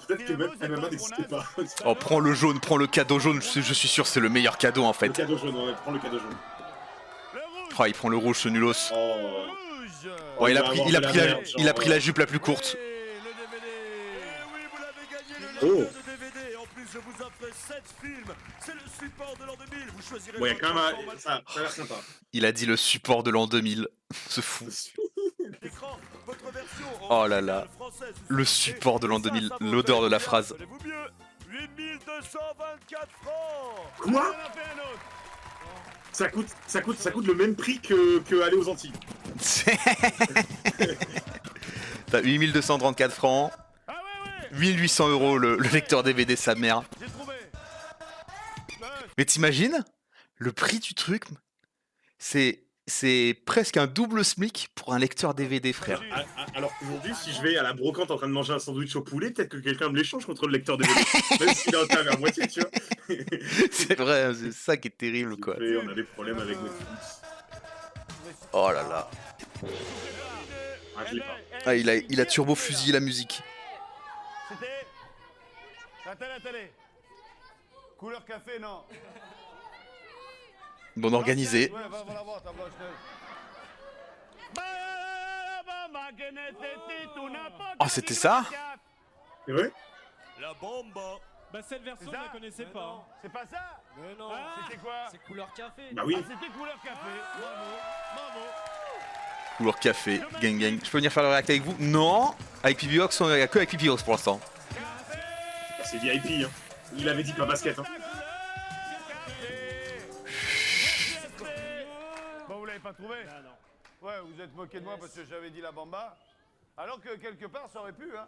Speaker 1: Peut-être que même MMA n'existait pas.
Speaker 2: Oh, prends le jaune, prends le cadeau jaune. Je suis sûr que c'est le meilleur cadeau en
Speaker 1: Le
Speaker 2: fait.
Speaker 1: cadeau jaune, ouais, prends le cadeau jaune.
Speaker 3: Le rouge.
Speaker 2: Oh, il prend le rouge, ce nulos.
Speaker 1: Oh.
Speaker 3: Rouge.
Speaker 2: Oh, il a
Speaker 1: va
Speaker 2: pris,
Speaker 1: avoir
Speaker 2: il a
Speaker 1: de
Speaker 2: pris
Speaker 1: la
Speaker 2: la,
Speaker 1: merde,
Speaker 2: il a pris la
Speaker 1: genre,
Speaker 2: jupe la plus courte.
Speaker 3: Et le DVD.
Speaker 4: Eh oui, vous l'avez gagné, le
Speaker 1: Oh.
Speaker 4: lecteur de DVD. En plus, je vous offre 7 films. C'est le support de l'an 2000. Vous choisirez
Speaker 1: Bon, il y a
Speaker 4: votre
Speaker 1: quand même
Speaker 4: format
Speaker 1: ça a l'air sympa.
Speaker 2: Il a dit le support de l'an 2000. Ce fou.
Speaker 4: d'écran. Votre version
Speaker 2: Oh là là.
Speaker 4: originale française,
Speaker 2: Le support de l'an 2000, l'odeur de la phrase.
Speaker 4: Tenez-vous mieux. 8224 francs.
Speaker 1: Quoi?
Speaker 3: On en a fait un autre.
Speaker 1: Ça coûte le même prix que aller aux Antilles.
Speaker 2: T'as 8234 francs.
Speaker 4: Ah ouais, ouais.
Speaker 2: 1800 € le lecteur DVD, sa mère.
Speaker 4: J'ai trouvé.
Speaker 2: Mais t'imagines? Le prix du truc, c'est presque un double SMIC pour un lecteur DVD, frère.
Speaker 1: Alors aujourd'hui, si je vais à la brocante en train de manger un sandwich au poulet, peut-être que quelqu'un me l'échange contre le lecteur DVD. Même s'il est entamé à moitié, tu vois.
Speaker 2: C'est vrai, c'est ça qui est terrible, quoi.
Speaker 1: Et on a des problèmes avec Netflix.
Speaker 2: Oh là là.
Speaker 1: Ah, je l'ai pas.
Speaker 2: Ah, il a turbo fusillé la musique.
Speaker 4: C'était. La télé.
Speaker 3: Couleur café, non.
Speaker 2: Bon organisé.
Speaker 3: Ouais, va la voir, ta blanche neige.
Speaker 2: Oh, c'était ça?
Speaker 1: C'est vrai?
Speaker 4: La bombe.
Speaker 6: Bah cette version,
Speaker 3: C'est
Speaker 6: je
Speaker 3: ça
Speaker 6: la connaissais
Speaker 3: Mais
Speaker 6: pas.
Speaker 3: non, c'est pas ça.
Speaker 5: Mais non,
Speaker 3: C'était quoi?
Speaker 5: c'est couleur café.
Speaker 1: Bah oui.
Speaker 3: Ah, c'était couleur café. Bravo.
Speaker 2: Couleur café, gang gang. Je peux venir faire le react avec vous? Non. Avec PBOX, on est que avec PBOX pour l'instant.
Speaker 1: Bah, c'est VIP, hein. Il avait dit pas basket, hein.
Speaker 3: Bon, vous l'avez pas trouvé?
Speaker 6: Ah non.
Speaker 3: Ouais, vous êtes moqué de moi parce que j'avais dit la bamba. Alors que quelque part, ça aurait pu, hein.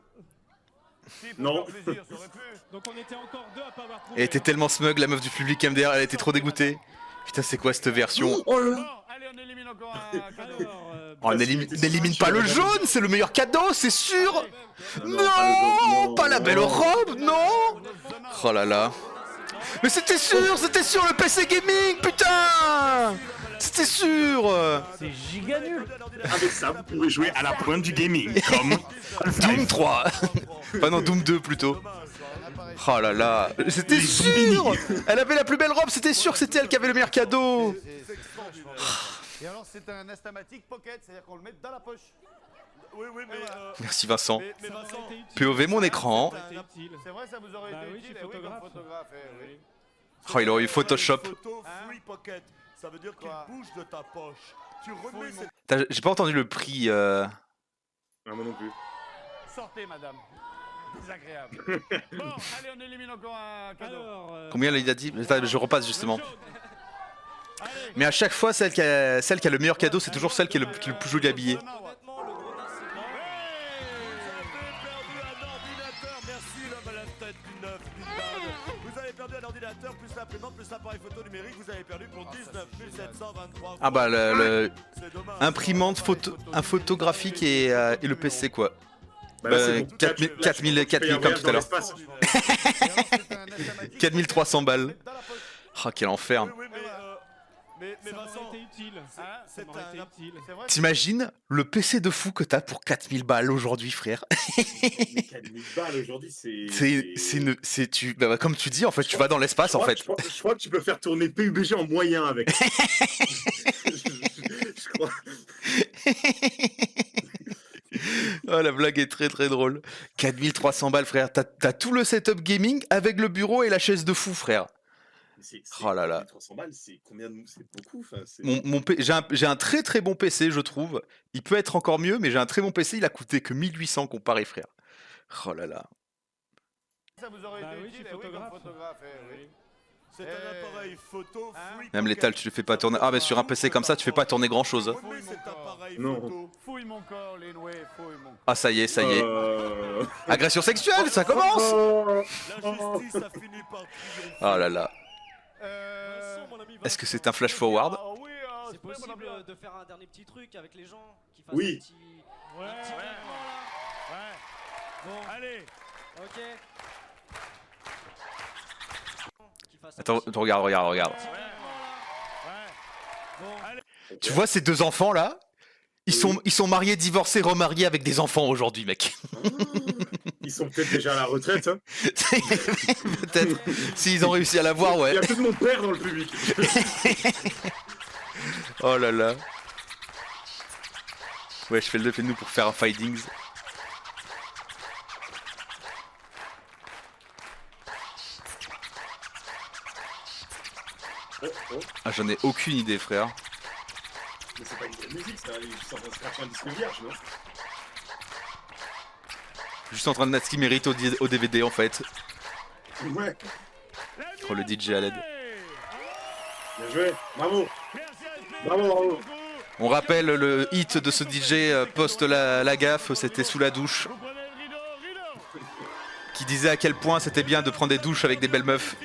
Speaker 3: Si, pour
Speaker 1: Non.
Speaker 3: faire plaisir, ça aurait pu.
Speaker 6: Donc on était encore deux à pas avoir trouvé.
Speaker 2: Elle était tellement smug, la meuf du public MDR, elle était trop dégoûtée. Putain, c'est quoi cette version?
Speaker 1: Oh là là.
Speaker 3: Bon, allez, on élimine encore un cadeau.
Speaker 6: Alors,
Speaker 2: Oh, n'élimine pas le jaune, c'est le meilleur cadeau, c'est sûr! Non, pas la belle robe, non! Oh là là. Mais c'était sûr, le PC Gaming, putain! C'était sûr!
Speaker 5: C'est giga nul.
Speaker 1: Avec ça, vous pouvez jouer à la pointe du gaming, comme
Speaker 2: Doom 3. Enfin non, Doom 2 plutôt. Oh là là, c'était sûr! Elle avait la plus belle robe, c'était sûr que c'était elle qui avait le meilleur cadeau!
Speaker 3: Et alors, c'est un Astamatic Pocket, c'est-à-dire qu'on le met dans la poche.
Speaker 4: Oui, mais.
Speaker 2: Merci Vincent.
Speaker 4: Mais
Speaker 6: ça m'aurait
Speaker 4: Vincent.
Speaker 6: été utile.
Speaker 2: POV mon écran.
Speaker 6: Ça aurait été utile.
Speaker 3: C'est vrai, ça vous aurait
Speaker 6: Bah
Speaker 3: été
Speaker 6: oui,
Speaker 3: utile?
Speaker 6: je suis
Speaker 3: Eh oui, comme
Speaker 6: photographe.
Speaker 3: photographe, oui.
Speaker 2: Oh, il aurait eu Photoshop.
Speaker 4: Photo free pocket. Ça veut dire qu'il
Speaker 3: Quoi?
Speaker 4: bouge de ta poche. Tu remets
Speaker 3: Fouille
Speaker 4: cette.
Speaker 2: J'ai pas entendu le prix.
Speaker 1: Ah, moi non plus.
Speaker 3: Sortez, madame. Désagréable. Bon, allez, on élimine encore un cadeau.
Speaker 6: Alors,
Speaker 2: Combien il a dit? Attends, je repasse justement.
Speaker 6: le jaune.
Speaker 3: Allez.
Speaker 2: Mais à chaque fois, celle qui a le meilleur cadeau, c'est toujours celle qui est le plus joli habillé.
Speaker 5: Honnêtement, le gros nain, c'est bon.
Speaker 4: Vous avez perdu un ordinateur. Merci l'homme à la tête du 9 d'une balle. Vous avez perdu un ordinateur plus l'imprimante plus l'appareil photo numérique. Vous avez perdu pour 19 723.
Speaker 2: Ah bah
Speaker 4: C'est dommage.
Speaker 2: imprimante un photographique et le PC quoi.
Speaker 1: Bah, là, c'est bon.
Speaker 2: 4000
Speaker 1: Là, tu peux
Speaker 2: 4000
Speaker 1: payer un
Speaker 2: comme
Speaker 1: voyage
Speaker 2: tout à l'heure.
Speaker 1: dans l'espace.
Speaker 3: Et alors, c'est un Astamatic
Speaker 2: 4300 balles.
Speaker 3: Pocket dans la poche.
Speaker 2: Oh quel enfer.
Speaker 4: Oui, mais
Speaker 6: Ça m'aurait
Speaker 4: Vincent.
Speaker 6: été utile.
Speaker 3: Hein,
Speaker 6: Ça
Speaker 4: c'est
Speaker 6: m'aurait été
Speaker 4: un-
Speaker 6: utile.
Speaker 3: C'est vrai.
Speaker 2: T'imagines le PC de fou que t'as pour 4000 balles aujourd'hui frère.
Speaker 1: Mais 4000 balles aujourd'hui,
Speaker 2: Bah, comme tu dis en fait tu vas dans l'espace en fait.
Speaker 1: Je crois que tu peux faire tourner PUBG en moyen avec. Je crois.
Speaker 2: Oh la blague est très très drôle. 4300 balles frère. T'as tout le setup gaming avec le bureau et la chaise de fou frère. Oh là là.
Speaker 1: 300 balles, c'est combien de... C'est beaucoup. Enfin, c'est...
Speaker 2: J'ai un très très bon PC je trouve. Il peut être encore mieux mais j'ai un très bon PC. Il a coûté que 1800 comparé frère. Oh là là.
Speaker 3: Ça vous aurait
Speaker 6: Bah
Speaker 3: été
Speaker 6: oui,
Speaker 3: utile?
Speaker 6: je suis
Speaker 3: Eh oui, comme
Speaker 6: photographe.
Speaker 3: photographe, eh oui.
Speaker 4: C'est un appareil photo free
Speaker 2: Même
Speaker 4: pocket.
Speaker 2: l'étal tu le fais pas tourner. Ah mais sur un PC comme ça tu fais pas tourner grand chose.
Speaker 4: Remets cet appareil
Speaker 1: Non.
Speaker 4: photo.
Speaker 3: Fouille mon corps, Lénoué, fouille mon corps.
Speaker 2: Ah ça y est. Agression sexuelle ça commence.
Speaker 4: La justice a fini par triompher.
Speaker 2: Oh là là.
Speaker 6: Vincent, mon ami
Speaker 2: Est-ce que
Speaker 6: Vincent.
Speaker 2: c'est un flash forward?
Speaker 3: Ah oui,
Speaker 5: C'est possible de faire un dernier petit truc avec les gens qui fassent
Speaker 1: Oui.
Speaker 5: un petit.
Speaker 6: Ouais.
Speaker 5: Un petit
Speaker 3: Ouais.
Speaker 5: claquement, là.
Speaker 3: Ouais.
Speaker 5: Bon,
Speaker 3: Allez.
Speaker 5: ok. Qui fasse un
Speaker 2: Attends
Speaker 5: petit-
Speaker 2: regarde.
Speaker 3: Ouais.
Speaker 5: Bon,
Speaker 2: Tu vois ces deux enfants là? Ils sont mariés, divorcés, remariés avec des enfants aujourd'hui, mec.
Speaker 1: Ils sont peut-être déjà à la retraite. Hein.
Speaker 2: Peut-être. S'ils ont réussi à l'avoir,
Speaker 1: Il
Speaker 2: ouais.
Speaker 1: y a peut-être mon père dans le public.
Speaker 2: Oh là là. Ouais, je fais le fais nous pour faire un findings.
Speaker 1: Oh, oh.
Speaker 2: Ah, j'en ai aucune idée, frère.
Speaker 1: Mais c'est pas une vraie musique, ça. Ils sont en train de scratcher un disque vierge, non?
Speaker 2: Juste en train de mettre ce qu'il mérite au DVD en fait.
Speaker 1: Ouais.
Speaker 2: Oh, le DJ à l'aide.
Speaker 1: Bien joué. Bravo.
Speaker 3: Merci à SP.
Speaker 1: Bravo, bravo.
Speaker 2: On rappelle le hit de ce DJ post la gaffe, c'était Sous la douche,
Speaker 6: Vous prenez le rideau.
Speaker 2: qui disait à quel point c'était bien de prendre des douches avec des belles meufs.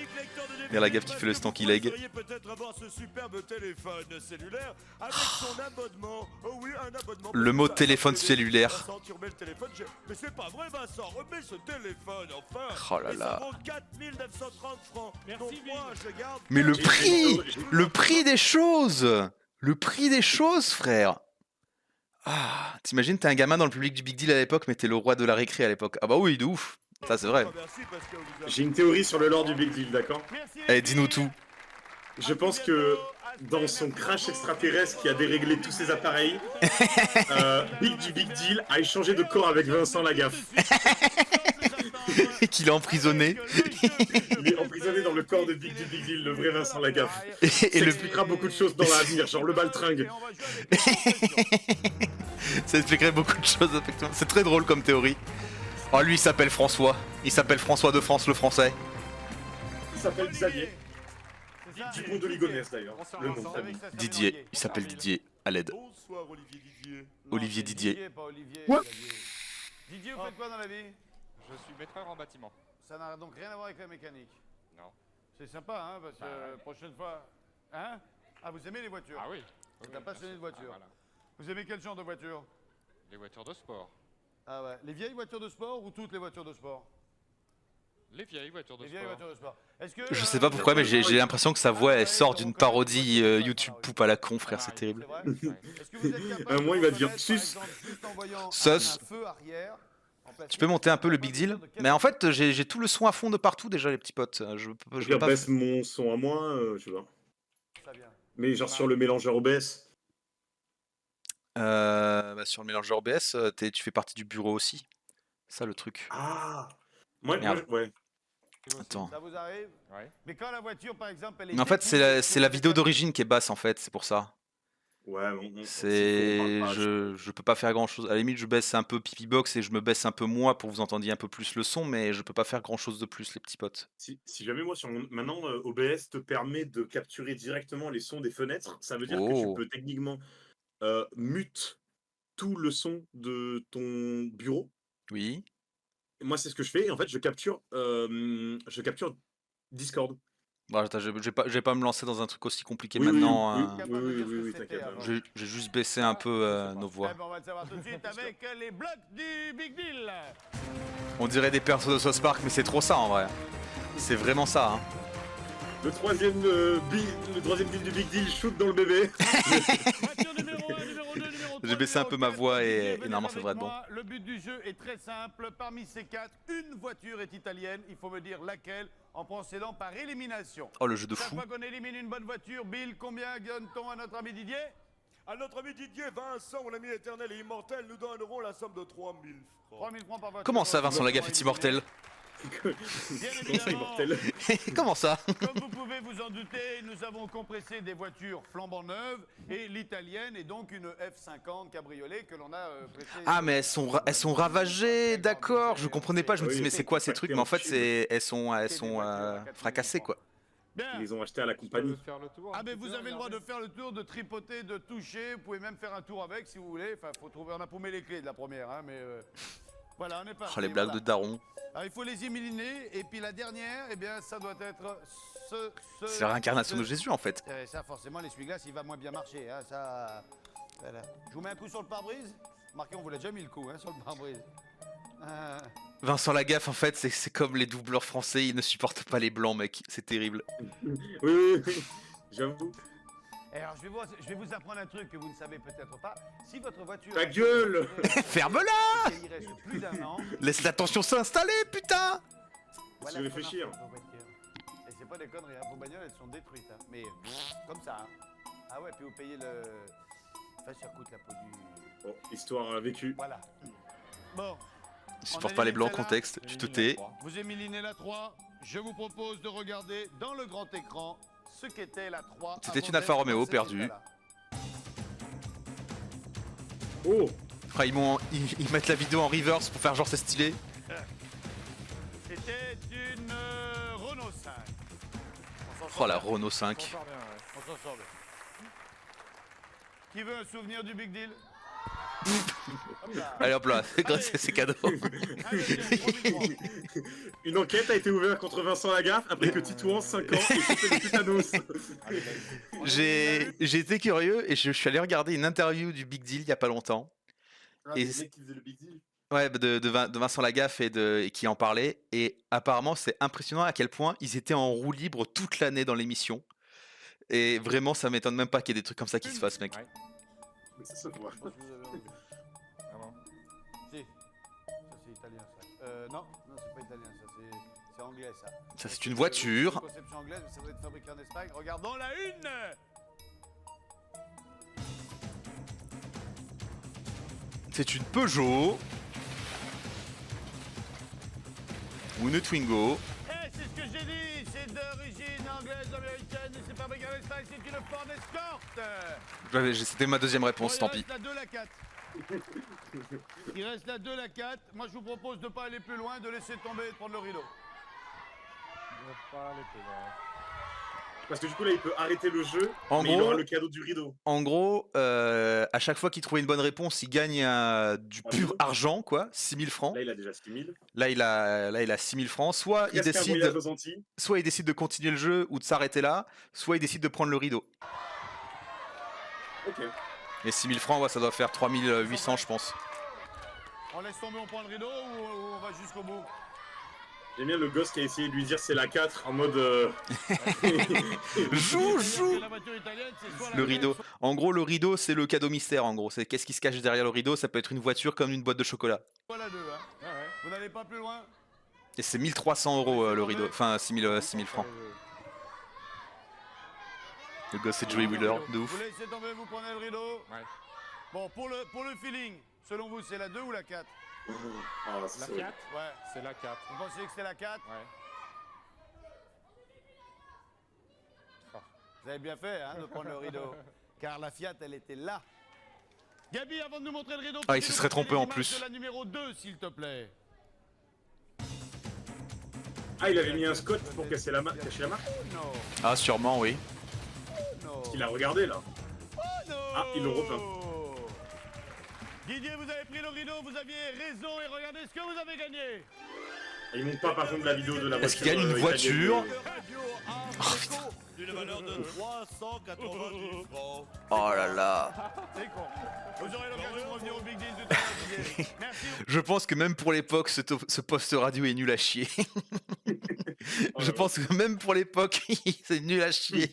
Speaker 2: Et la gaffe qui fait le stanky leg.
Speaker 4: Vous pourriez peut-être avoir ce superbe téléphone cellulaire avec son abonnement. Oh oui, un abonnement.
Speaker 2: Le mot
Speaker 4: Ça,
Speaker 2: téléphone
Speaker 4: ça,
Speaker 2: cellulaire.
Speaker 4: Vincent, tu remets le téléphone. Mais c'est pas vrai, Vincent. Remets ce téléphone, enfin.
Speaker 2: Oh là
Speaker 4: Et
Speaker 2: là.
Speaker 4: ça vaut 4930 francs.
Speaker 6: Merci,
Speaker 4: Donc moi,
Speaker 6: Vin.
Speaker 4: je garde.
Speaker 2: Mais le prix des choses. Le prix des choses, frère. Ah, t'imagines, t'es un gamin dans le public du Big Deal à l'époque, mais t'es le roi de la récré à l'époque. Ah bah oui, de ouf. Ça, c'est vrai.
Speaker 4: Merci parce que vous avez-
Speaker 1: J'ai une théorie sur le lore du Big Deal, d'accord?
Speaker 6: Merci.
Speaker 2: Allez, dis-nous tout.
Speaker 1: Je pense que dans son crash extraterrestre qui a déréglé tous ses appareils, Big du Big Deal a échangé de corps avec Vincent Lagaffe.
Speaker 2: Et qu'il est emprisonné.
Speaker 1: Il est emprisonné dans le corps de Big du Big Deal, le vrai Vincent Lagaffe.
Speaker 2: Et
Speaker 1: Ça
Speaker 2: le...
Speaker 1: expliquera beaucoup de choses dans l'avenir, genre le baltringue.
Speaker 2: Ça expliquerait beaucoup de choses, effectivement. C'est très drôle comme théorie. Oh, lui, il s'appelle François. Il s'appelle François de France, le français.
Speaker 1: Il s'appelle Xavier. Dupont de Ligonnès d'ailleurs, le nom de famille.
Speaker 2: Didier. Il s'appelle Didier, à l'aide.
Speaker 4: Bonsoir, Olivier Didier.
Speaker 2: Olivier Didier.
Speaker 3: Pas Olivier.
Speaker 1: Quoi
Speaker 3: Xavier. Didier, vous faites quoi dans la vie?
Speaker 7: Je suis maîtreur en bâtiment.
Speaker 3: Ça n'a donc rien à voir avec la mécanique.
Speaker 7: Non.
Speaker 3: C'est sympa, hein, parce que
Speaker 7: ouais.
Speaker 3: prochaine fois. Hein? Ah, vous aimez les voitures?
Speaker 7: Ah oui.
Speaker 3: C'est un passionné de voitures.
Speaker 7: Ah, voilà.
Speaker 3: Vous aimez quel genre de voiture?
Speaker 7: Les voitures de sport.
Speaker 3: Ah ouais. Les vieilles voitures de sport ou toutes les voitures de sport?
Speaker 7: Les vieilles voitures de
Speaker 3: Les vieilles
Speaker 7: sport.
Speaker 3: voitures de sport. Est-ce que,
Speaker 2: Je sais pas pourquoi, mais j'ai l'impression que sa voix, elle sort d'une parodie YouTube poupe à la con, frère. C'est terrible.
Speaker 3: C'est vrai?
Speaker 7: Ouais.
Speaker 3: Est-ce que vous êtes capable
Speaker 1: Un moment, il
Speaker 3: de
Speaker 1: va dire
Speaker 3: reconnaître,
Speaker 1: sus.
Speaker 3: par exemple, juste en voyant
Speaker 2: Sus.
Speaker 3: un feu arrière, en plastique,
Speaker 2: Tu peux monter un peu le Big Deal? Mais en fait, j'ai tout le son à fond de partout déjà, les petits potes. Je peux
Speaker 1: Je
Speaker 2: pas...
Speaker 1: baisse mon son à moi, je sais pas.
Speaker 3: Ça vient.
Speaker 1: Mais genre sur le mélangeur OBS.
Speaker 2: Bah, sur le mélangeur OBS, tu fais partie du bureau aussi. Ça, le truc.
Speaker 1: Ah moi,
Speaker 2: Merde.
Speaker 1: ouais.
Speaker 2: Attends.
Speaker 3: Ça vous arrive?
Speaker 7: Ouais.
Speaker 3: Mais quand la voiture, par exemple, elle est.
Speaker 2: Mais en fait, c'est la vidéo d'origine qui est basse, en fait. C'est pour ça.
Speaker 1: Ouais,
Speaker 2: C'est... Je peux pas faire grand-chose. À la limite, je baisse un peu Pipi Box et je me baisse un peu moi pour que vous entendiez un peu plus le son, mais je peux pas faire grand-chose de plus, les petits potes.
Speaker 1: Si jamais moi, maintenant, OBS te permet de capturer directement les sons des fenêtres, ça veut dire que tu
Speaker 2: Oh.
Speaker 1: peux techniquement mute tout le son de ton bureau.
Speaker 2: Oui.
Speaker 1: Et moi, c'est ce que je fais. Et en fait, je capture Discord.
Speaker 2: Bon, attends, je vais pas me lancer dans un truc aussi compliqué
Speaker 1: Oui, oui,
Speaker 2: maintenant.
Speaker 1: oui,
Speaker 2: hein.
Speaker 1: oui, t'inquiète.
Speaker 2: J'ai juste baissé un peu nos
Speaker 3: Eh
Speaker 2: voix.
Speaker 3: ben, on va le savoir tout de suite avec les blocs du Big Deal.
Speaker 2: On dirait des persos de South Park, mais c'est trop ça en vrai. C'est vraiment ça. Hein.
Speaker 1: Le troisième deal du Big Deal shoot dans le bébé.
Speaker 6: Voiture numéro 1, numéro 2, numéro 3.
Speaker 2: J'ai baissé un peu ma voix et normalement ça devrait être bon.
Speaker 3: Le but du jeu est très simple. Parmi ces quatre, une voiture est italienne. Il faut me dire laquelle en procédant par élimination.
Speaker 2: Oh, le jeu de
Speaker 3: Chaque
Speaker 2: fou.
Speaker 3: fois qu'on élimine une bonne voiture, Bill, combien donne-t-on à notre ami Didier?
Speaker 4: À notre ami Didier, Vincent, mon ami éternel et immortel, nous donnerons la somme de 3000 francs.
Speaker 3: 3000 francs par voiture.
Speaker 2: Comment ça, Vincent Lagaffe est immortel?
Speaker 3: Bien
Speaker 1: Comment ça,
Speaker 3: évidemment.
Speaker 1: immortel?
Speaker 2: Comment ça?
Speaker 3: Comme vous pouvez vous en douter, nous avons compressé des voitures flambant neuves et l'italienne est donc une F50 cabriolet que l'on a pressée.
Speaker 2: Ah, mais elles sont ravagées, d'accord. Je comprenais pas, je me disais, mais c'est quoi ces trucs? Mais en fait, elles sont fracassées quoi.
Speaker 1: Ils
Speaker 3: Bien.
Speaker 1: les ont achetés à la
Speaker 7: Je peux
Speaker 1: compagnie.
Speaker 7: faire le tour.
Speaker 3: Ah
Speaker 7: un
Speaker 3: mais
Speaker 7: petit
Speaker 3: vous
Speaker 7: peu,
Speaker 3: avez le droit de
Speaker 7: regardez.
Speaker 3: faire le tour, de tripoter, de toucher, vous pouvez même faire un tour avec si vous voulez. Enfin, faut trouver, on a paumé les clés de la première, hein, mais voilà, on est parti.
Speaker 2: Oh, les blagues de daron.
Speaker 3: Alors, il faut les éliminer et puis la dernière, eh bien, ça doit être
Speaker 2: C'est la réincarnation de Jésus en fait.
Speaker 3: Ça, forcément, l'essuie-glace, il va moins bien marcher, hein, ça. Voilà. Je vous mets un coup sur le pare-brise. Marquez, on vous l'a déjà mis le coup, hein, sur le pare-brise.
Speaker 2: Vincent Lagaffe, en fait, c'est comme les doubleurs français, ils ne supportent pas les blancs, mec. C'est terrible.
Speaker 1: Oui, j'avoue.
Speaker 3: Et alors, je vais vous apprendre un truc que vous ne savez peut-être pas. Si votre voiture...
Speaker 1: Ta gueule!
Speaker 2: Ferme-la!
Speaker 3: Il reste plus d'un an.
Speaker 2: Laisse la tension s'installer, putain!
Speaker 3: Voilà
Speaker 1: Tu
Speaker 3: ce qu'on
Speaker 1: réfléchir.
Speaker 3: a fait, vos voitures. Et c'est pas des conneries, hein. Vos bagnoles, elles sont détruites. Hein. Mais comme ça. Hein. Ah ouais, puis vous payez le... Enfin, ça coûte la peau du...
Speaker 1: Bon, histoire vécue.
Speaker 3: Voilà. Bon.
Speaker 2: Je supporte pas les blancs,
Speaker 3: celle-là.
Speaker 2: contexte, tu te tais.
Speaker 3: Vous éliminez la 3. Je vous propose de regarder dans le grand écran ce qu'était la 3.
Speaker 2: C'était
Speaker 3: avant
Speaker 2: une Alfa
Speaker 3: d'être
Speaker 2: Romeo
Speaker 3: dans cet
Speaker 2: perdue.
Speaker 3: état-là.
Speaker 1: Oh!
Speaker 2: Enfin, ils mettent la vidéo en reverse pour faire genre c'est stylé.
Speaker 3: C'était une Renault 5. On s'en
Speaker 2: Oh
Speaker 3: sort
Speaker 2: la
Speaker 3: bien.
Speaker 2: Renault 5.
Speaker 7: Encore bien, ouais.
Speaker 3: On s'en sort bien. Qui veut un souvenir du Big Deal?
Speaker 2: Allez hop là, c'est cadeau.
Speaker 3: Allez, tiens, 3000 francs.
Speaker 1: Une enquête a été ouverte contre Vincent Lagaffe après que Titouan, 5 ans, ait fait des tétanos.
Speaker 2: J'ai été curieux et je suis allé regarder une interview du Big Deal il y a pas longtemps.
Speaker 1: Ah,
Speaker 2: Et
Speaker 1: des
Speaker 2: c'est-
Speaker 1: mecs qui faisaient le Big Deal.
Speaker 2: Ouais, de Vincent Lagaffe et qui en parlait. Et apparemment, c'est impressionnant à quel point ils étaient en roue libre toute l'année dans l'émission. Et vraiment, ça m'étonne même pas qu'il y ait des trucs comme ça qui se fassent, mec.
Speaker 7: Ouais.
Speaker 1: Mais ça se voit.
Speaker 3: Je pense que vous avez envie.
Speaker 7: Vraiment.
Speaker 3: Si. Ça c'est italien ça. Non, c'est pas italien ça, c'est anglais ça.
Speaker 2: Ça, c'est une voiture.
Speaker 3: C'est une conception anglaise, mais ça doit être fabriqué en Espagne. Regardons la une.
Speaker 2: C'est une Peugeot. Ou une Twingo.
Speaker 3: Eh, c'est ce que j'ai dit, c'est d'origine anglaise, américaine, et c'est fabriqué en Espagne, c'est une Ford Escort.
Speaker 2: C'était ma deuxième réponse,
Speaker 3: Bon,
Speaker 2: tant
Speaker 3: il
Speaker 2: pis.
Speaker 3: reste la 2, la 4. Il reste la 2, la 4. Moi, je vous propose de ne pas aller plus loin, de laisser tomber et de prendre le rideau.
Speaker 1: Parce que du coup, là, il peut arrêter le jeu,
Speaker 2: En
Speaker 1: mais il
Speaker 2: gros-
Speaker 1: aura le cadeau du rideau.
Speaker 2: En gros, à chaque fois qu'il trouvait une bonne réponse, il gagne du pur argent, quoi, 6000 francs.
Speaker 1: Là, il a déjà 6000.
Speaker 2: Là, il a 6000 francs. Soit il,
Speaker 1: Presque un
Speaker 2: décide,
Speaker 1: voyage aux Antilles.
Speaker 2: soit il décide de continuer le jeu ou de s'arrêter là, soit il décide de prendre le rideau.
Speaker 1: Ok.
Speaker 2: Et 6000 francs, ouais, ça doit faire 3800, je pense.
Speaker 3: On laisse tomber, on prend le rideau ou on va jusqu'au bout?
Speaker 1: J'aime bien le gosse qui a essayé de lui dire c'est la 4 en mode.
Speaker 2: Joue,
Speaker 3: C'est-à-dire
Speaker 2: joue
Speaker 3: que la voiture italienne, c'est soit la
Speaker 2: Le
Speaker 3: vieille,
Speaker 2: rideau.
Speaker 3: soit-
Speaker 2: En gros, le rideau, c'est le cadeau mystère, en gros. C'est qu'est-ce qui se cache derrière le rideau. Ça peut être une voiture comme une boîte de chocolat.
Speaker 3: soit la 2, hein.
Speaker 7: Ouais, ouais.
Speaker 3: Vous n'allez pas plus loin?
Speaker 2: Et c'est 1300 € le rideau. Enfin, 6000 francs. Le gosse, c'est Joey Wheeler, de ouf.
Speaker 3: Vous laissez tomber, vous prenez le rideau?
Speaker 7: Ouais.
Speaker 3: Bon, pour le feeling, selon vous, c'est la 2 ou la 4?
Speaker 1: Ah,
Speaker 7: La
Speaker 1: c'est-
Speaker 7: 4,
Speaker 3: Ouais.
Speaker 7: c'est la 4.
Speaker 3: Vous pensez que c'est la 4?
Speaker 7: Ouais.
Speaker 3: Vous avez bien fait, hein, de prendre le rideau. Car la Fiat, elle était là. Gabi, avant de nous montrer le rideau...
Speaker 2: Ah, il se serait trompé en
Speaker 3: l'image
Speaker 2: plus.
Speaker 3: de la numéro 2, s'il te plaît.
Speaker 1: Ah, il avait mis un Scott pour cacher la marque.
Speaker 3: Non,
Speaker 2: Ah, sûrement, oui.
Speaker 3: non.
Speaker 1: Il a regardé là.
Speaker 3: Non.
Speaker 1: Ah, ils l'ont repeint.
Speaker 3: Didier, vous avez pris le rideau, vous aviez raison et regardez ce que vous avez gagné.
Speaker 1: Il montre pas par contre la vidéo de la voiture.
Speaker 2: Est-ce qu'il y a une voiture
Speaker 4: Radio
Speaker 2: putain.
Speaker 4: d'une valeur de 390 francs.
Speaker 2: Oh là là.
Speaker 3: C'est con. Vous aurez l'occasion de revenir au Big Deal tout à l'heure, Didier. Merci.
Speaker 2: Je pense que même pour l'époque, ce poste radio est nul à chier. Je pense que même pour l'époque, c'est nul à chier.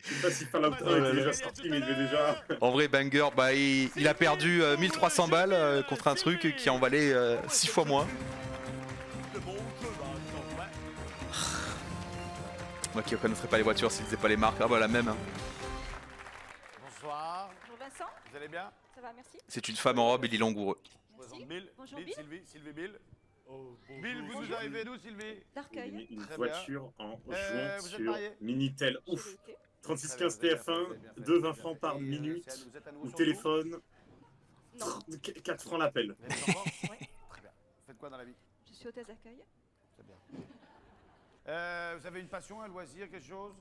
Speaker 1: Je sais pas si Fallout 3 était déjà sorti, mais il devait déjà.
Speaker 2: En vrai, Banger, bah, il a perdu 1300 balles contre un truc qui en valait 6 fois moins.
Speaker 4: De bon jeu, bah,
Speaker 2: Moi qui ne connaîtrais pas les voitures s'ils disaient pas les marques. Ah bah la même. Hein.
Speaker 3: Bonsoir.
Speaker 8: Bonjour Vincent,
Speaker 3: Vous allez bien?
Speaker 8: ça va, merci.
Speaker 2: C'est une femme en robe et lit langoureux.
Speaker 3: Je vous présente
Speaker 8: Merci.
Speaker 3: Bill.
Speaker 8: Bonjour,
Speaker 3: Bill,
Speaker 8: Bill.
Speaker 3: Sylvie, Bill.
Speaker 4: Oh, bonjour.
Speaker 3: Bill, vous nous arrivez d'où, Sylvie?
Speaker 1: Il a
Speaker 8: D'Arcueil,
Speaker 1: mis une
Speaker 3: Très
Speaker 1: voiture en
Speaker 3: vous
Speaker 1: jouant
Speaker 3: êtes
Speaker 1: sur
Speaker 3: mariés?
Speaker 1: Minitel.
Speaker 8: chez
Speaker 1: Ouf.
Speaker 8: le thé.
Speaker 1: 3615
Speaker 3: Très bien, vous
Speaker 1: TF1,
Speaker 3: avez bien fait,
Speaker 1: 2
Speaker 3: vous avez
Speaker 1: 20
Speaker 3: bien
Speaker 1: francs
Speaker 3: fait.
Speaker 1: par
Speaker 3: Et,
Speaker 1: minute.
Speaker 3: vous êtes à nouveau
Speaker 1: Ou
Speaker 3: sur
Speaker 1: téléphone,
Speaker 8: Non,
Speaker 1: 4 francs l'appel.
Speaker 3: Vous avez des enfants?
Speaker 8: ouais,
Speaker 3: Très bien. Vous faites quoi dans la vie?
Speaker 8: je suis hôtesse d'accueil.
Speaker 3: C'est bien. Vous avez une passion, un loisir, quelque chose?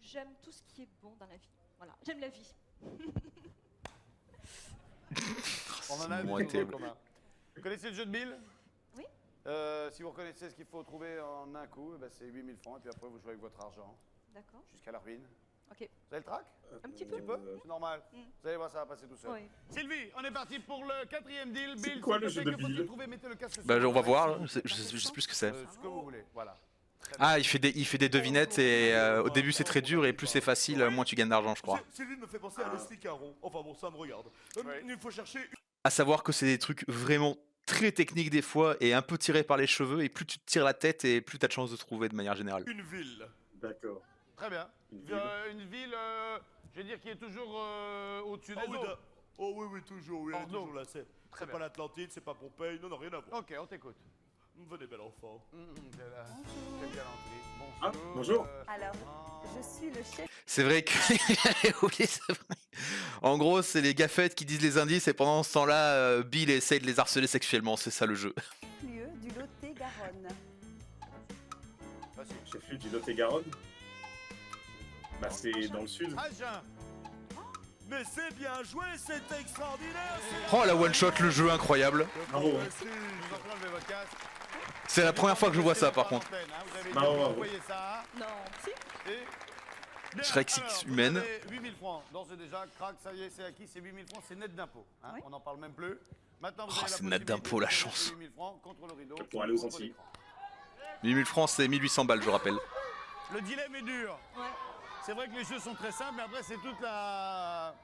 Speaker 8: J'aime tout ce qui est bon dans la vie. Voilà, j'aime la vie.
Speaker 3: On en a
Speaker 2: Moins
Speaker 3: un petit
Speaker 2: terrible.
Speaker 3: commun. Vous connaissez le jeu de Bill?
Speaker 8: Oui.
Speaker 3: Si vous reconnaissez ce qu'il faut trouver en un coup, eh ben, c'est 8000 francs, et puis après vous jouez avec votre argent
Speaker 8: D'accord,
Speaker 3: jusqu'à la ruine.
Speaker 8: ok.
Speaker 3: Vous avez le trac?
Speaker 8: Un petit
Speaker 3: Un
Speaker 8: peu.
Speaker 3: petit peu? C'est normal.
Speaker 8: Mm.
Speaker 3: Vous allez voir, ça va passer tout seul.
Speaker 8: Oui.
Speaker 3: Sylvie, on est parti pour le 4e deal.
Speaker 1: C'est
Speaker 3: Bill,
Speaker 1: quoi
Speaker 3: s'il
Speaker 1: le
Speaker 3: te
Speaker 1: jeu
Speaker 3: plaît,
Speaker 1: de
Speaker 3: que faut-il
Speaker 1: Bill?
Speaker 3: trouver? Mettez le casque sur
Speaker 2: Bah
Speaker 3: le
Speaker 2: on va
Speaker 3: oreille.
Speaker 2: voir. Je sais plus ce que c'est.
Speaker 3: Ce que vous voulez, voilà. Très bien.
Speaker 2: Ah, il fait des devinettes et au début c'est très dur et plus c'est facile, moins tu gagnes d'argent, je crois.
Speaker 4: Sylvie me fait penser à Leslie Caron. Enfin bon, ça me regarde.
Speaker 3: Ouais.
Speaker 4: Il faut chercher
Speaker 2: À savoir que c'est des trucs vraiment très techniques des fois et un peu tirés par les cheveux et plus tu te tires la tête et plus tu as de chances de trouver de manière générale.
Speaker 4: une ville.
Speaker 1: D'accord.
Speaker 3: Très bien.
Speaker 1: Une ville.
Speaker 3: Une ville, je vais dire, qui est toujours au-dessus des
Speaker 4: Ah oui,
Speaker 3: autres.
Speaker 4: oh oui, oui, toujours, oui, elle est
Speaker 3: Bordeaux.
Speaker 4: toujours là. C'est
Speaker 3: Très
Speaker 4: pas
Speaker 3: bien.
Speaker 4: l'Atlantide, c'est pas Pompéi, non, non, rien à voir.
Speaker 3: Ok, on t'écoute.
Speaker 4: Venez, bel enfant.
Speaker 3: Quelle galanterie.
Speaker 1: Ah, bonjour.
Speaker 8: Alors,
Speaker 3: Ah.
Speaker 8: je suis le chef
Speaker 2: C'est vrai que j'avais oublié, c'est vrai. En gros, c'est les gaffettes qui disent les indices et pendant ce temps-là, Bill essaye de les harceler sexuellement, c'est ça le jeu.
Speaker 8: lieu du Lot-et-Garonne.
Speaker 3: Facile.
Speaker 1: Chef-lieu du Lot-et-Garonne. Bah, c'est dans le sud.
Speaker 3: Agen.
Speaker 4: Mais c'est bien joué, c'est extraordinaire.
Speaker 2: Oh la one shot, le jeu incroyable.
Speaker 1: Bravo.
Speaker 3: Je vous en prie, enlevez votre casque.
Speaker 2: C'est la première fois que je vois ça par contre.
Speaker 3: Vous avez
Speaker 1: Bravo,
Speaker 3: dit,
Speaker 1: bravo.
Speaker 3: vous voyez ça, hein.
Speaker 8: Non, si.
Speaker 3: Et...
Speaker 2: Shrek
Speaker 3: Alors,
Speaker 2: Six
Speaker 3: vous
Speaker 2: humaine.
Speaker 3: avez 8000 francs. D'ores et déjà, crac, ça y est, c'est acquis, c'est 8000 francs, c'est net d'impôt. Hein.
Speaker 8: Oui.
Speaker 3: On n'en parle même plus. Maintenant, vous
Speaker 2: Oh,
Speaker 3: avez la
Speaker 2: c'est net
Speaker 3: possibilité
Speaker 2: d'impôt, la
Speaker 3: de
Speaker 2: chance.
Speaker 3: mettre 8000 francs contre le rideau.
Speaker 1: Pour aller aux
Speaker 3: contre
Speaker 1: Antilles.
Speaker 3: l'écran.
Speaker 2: 8000 francs, c'est 1800 balles, je rappelle.
Speaker 3: Le dilemme est dur.
Speaker 8: Ouais.
Speaker 3: C'est vrai que les jeux sont très simples, mais après, c'est toute la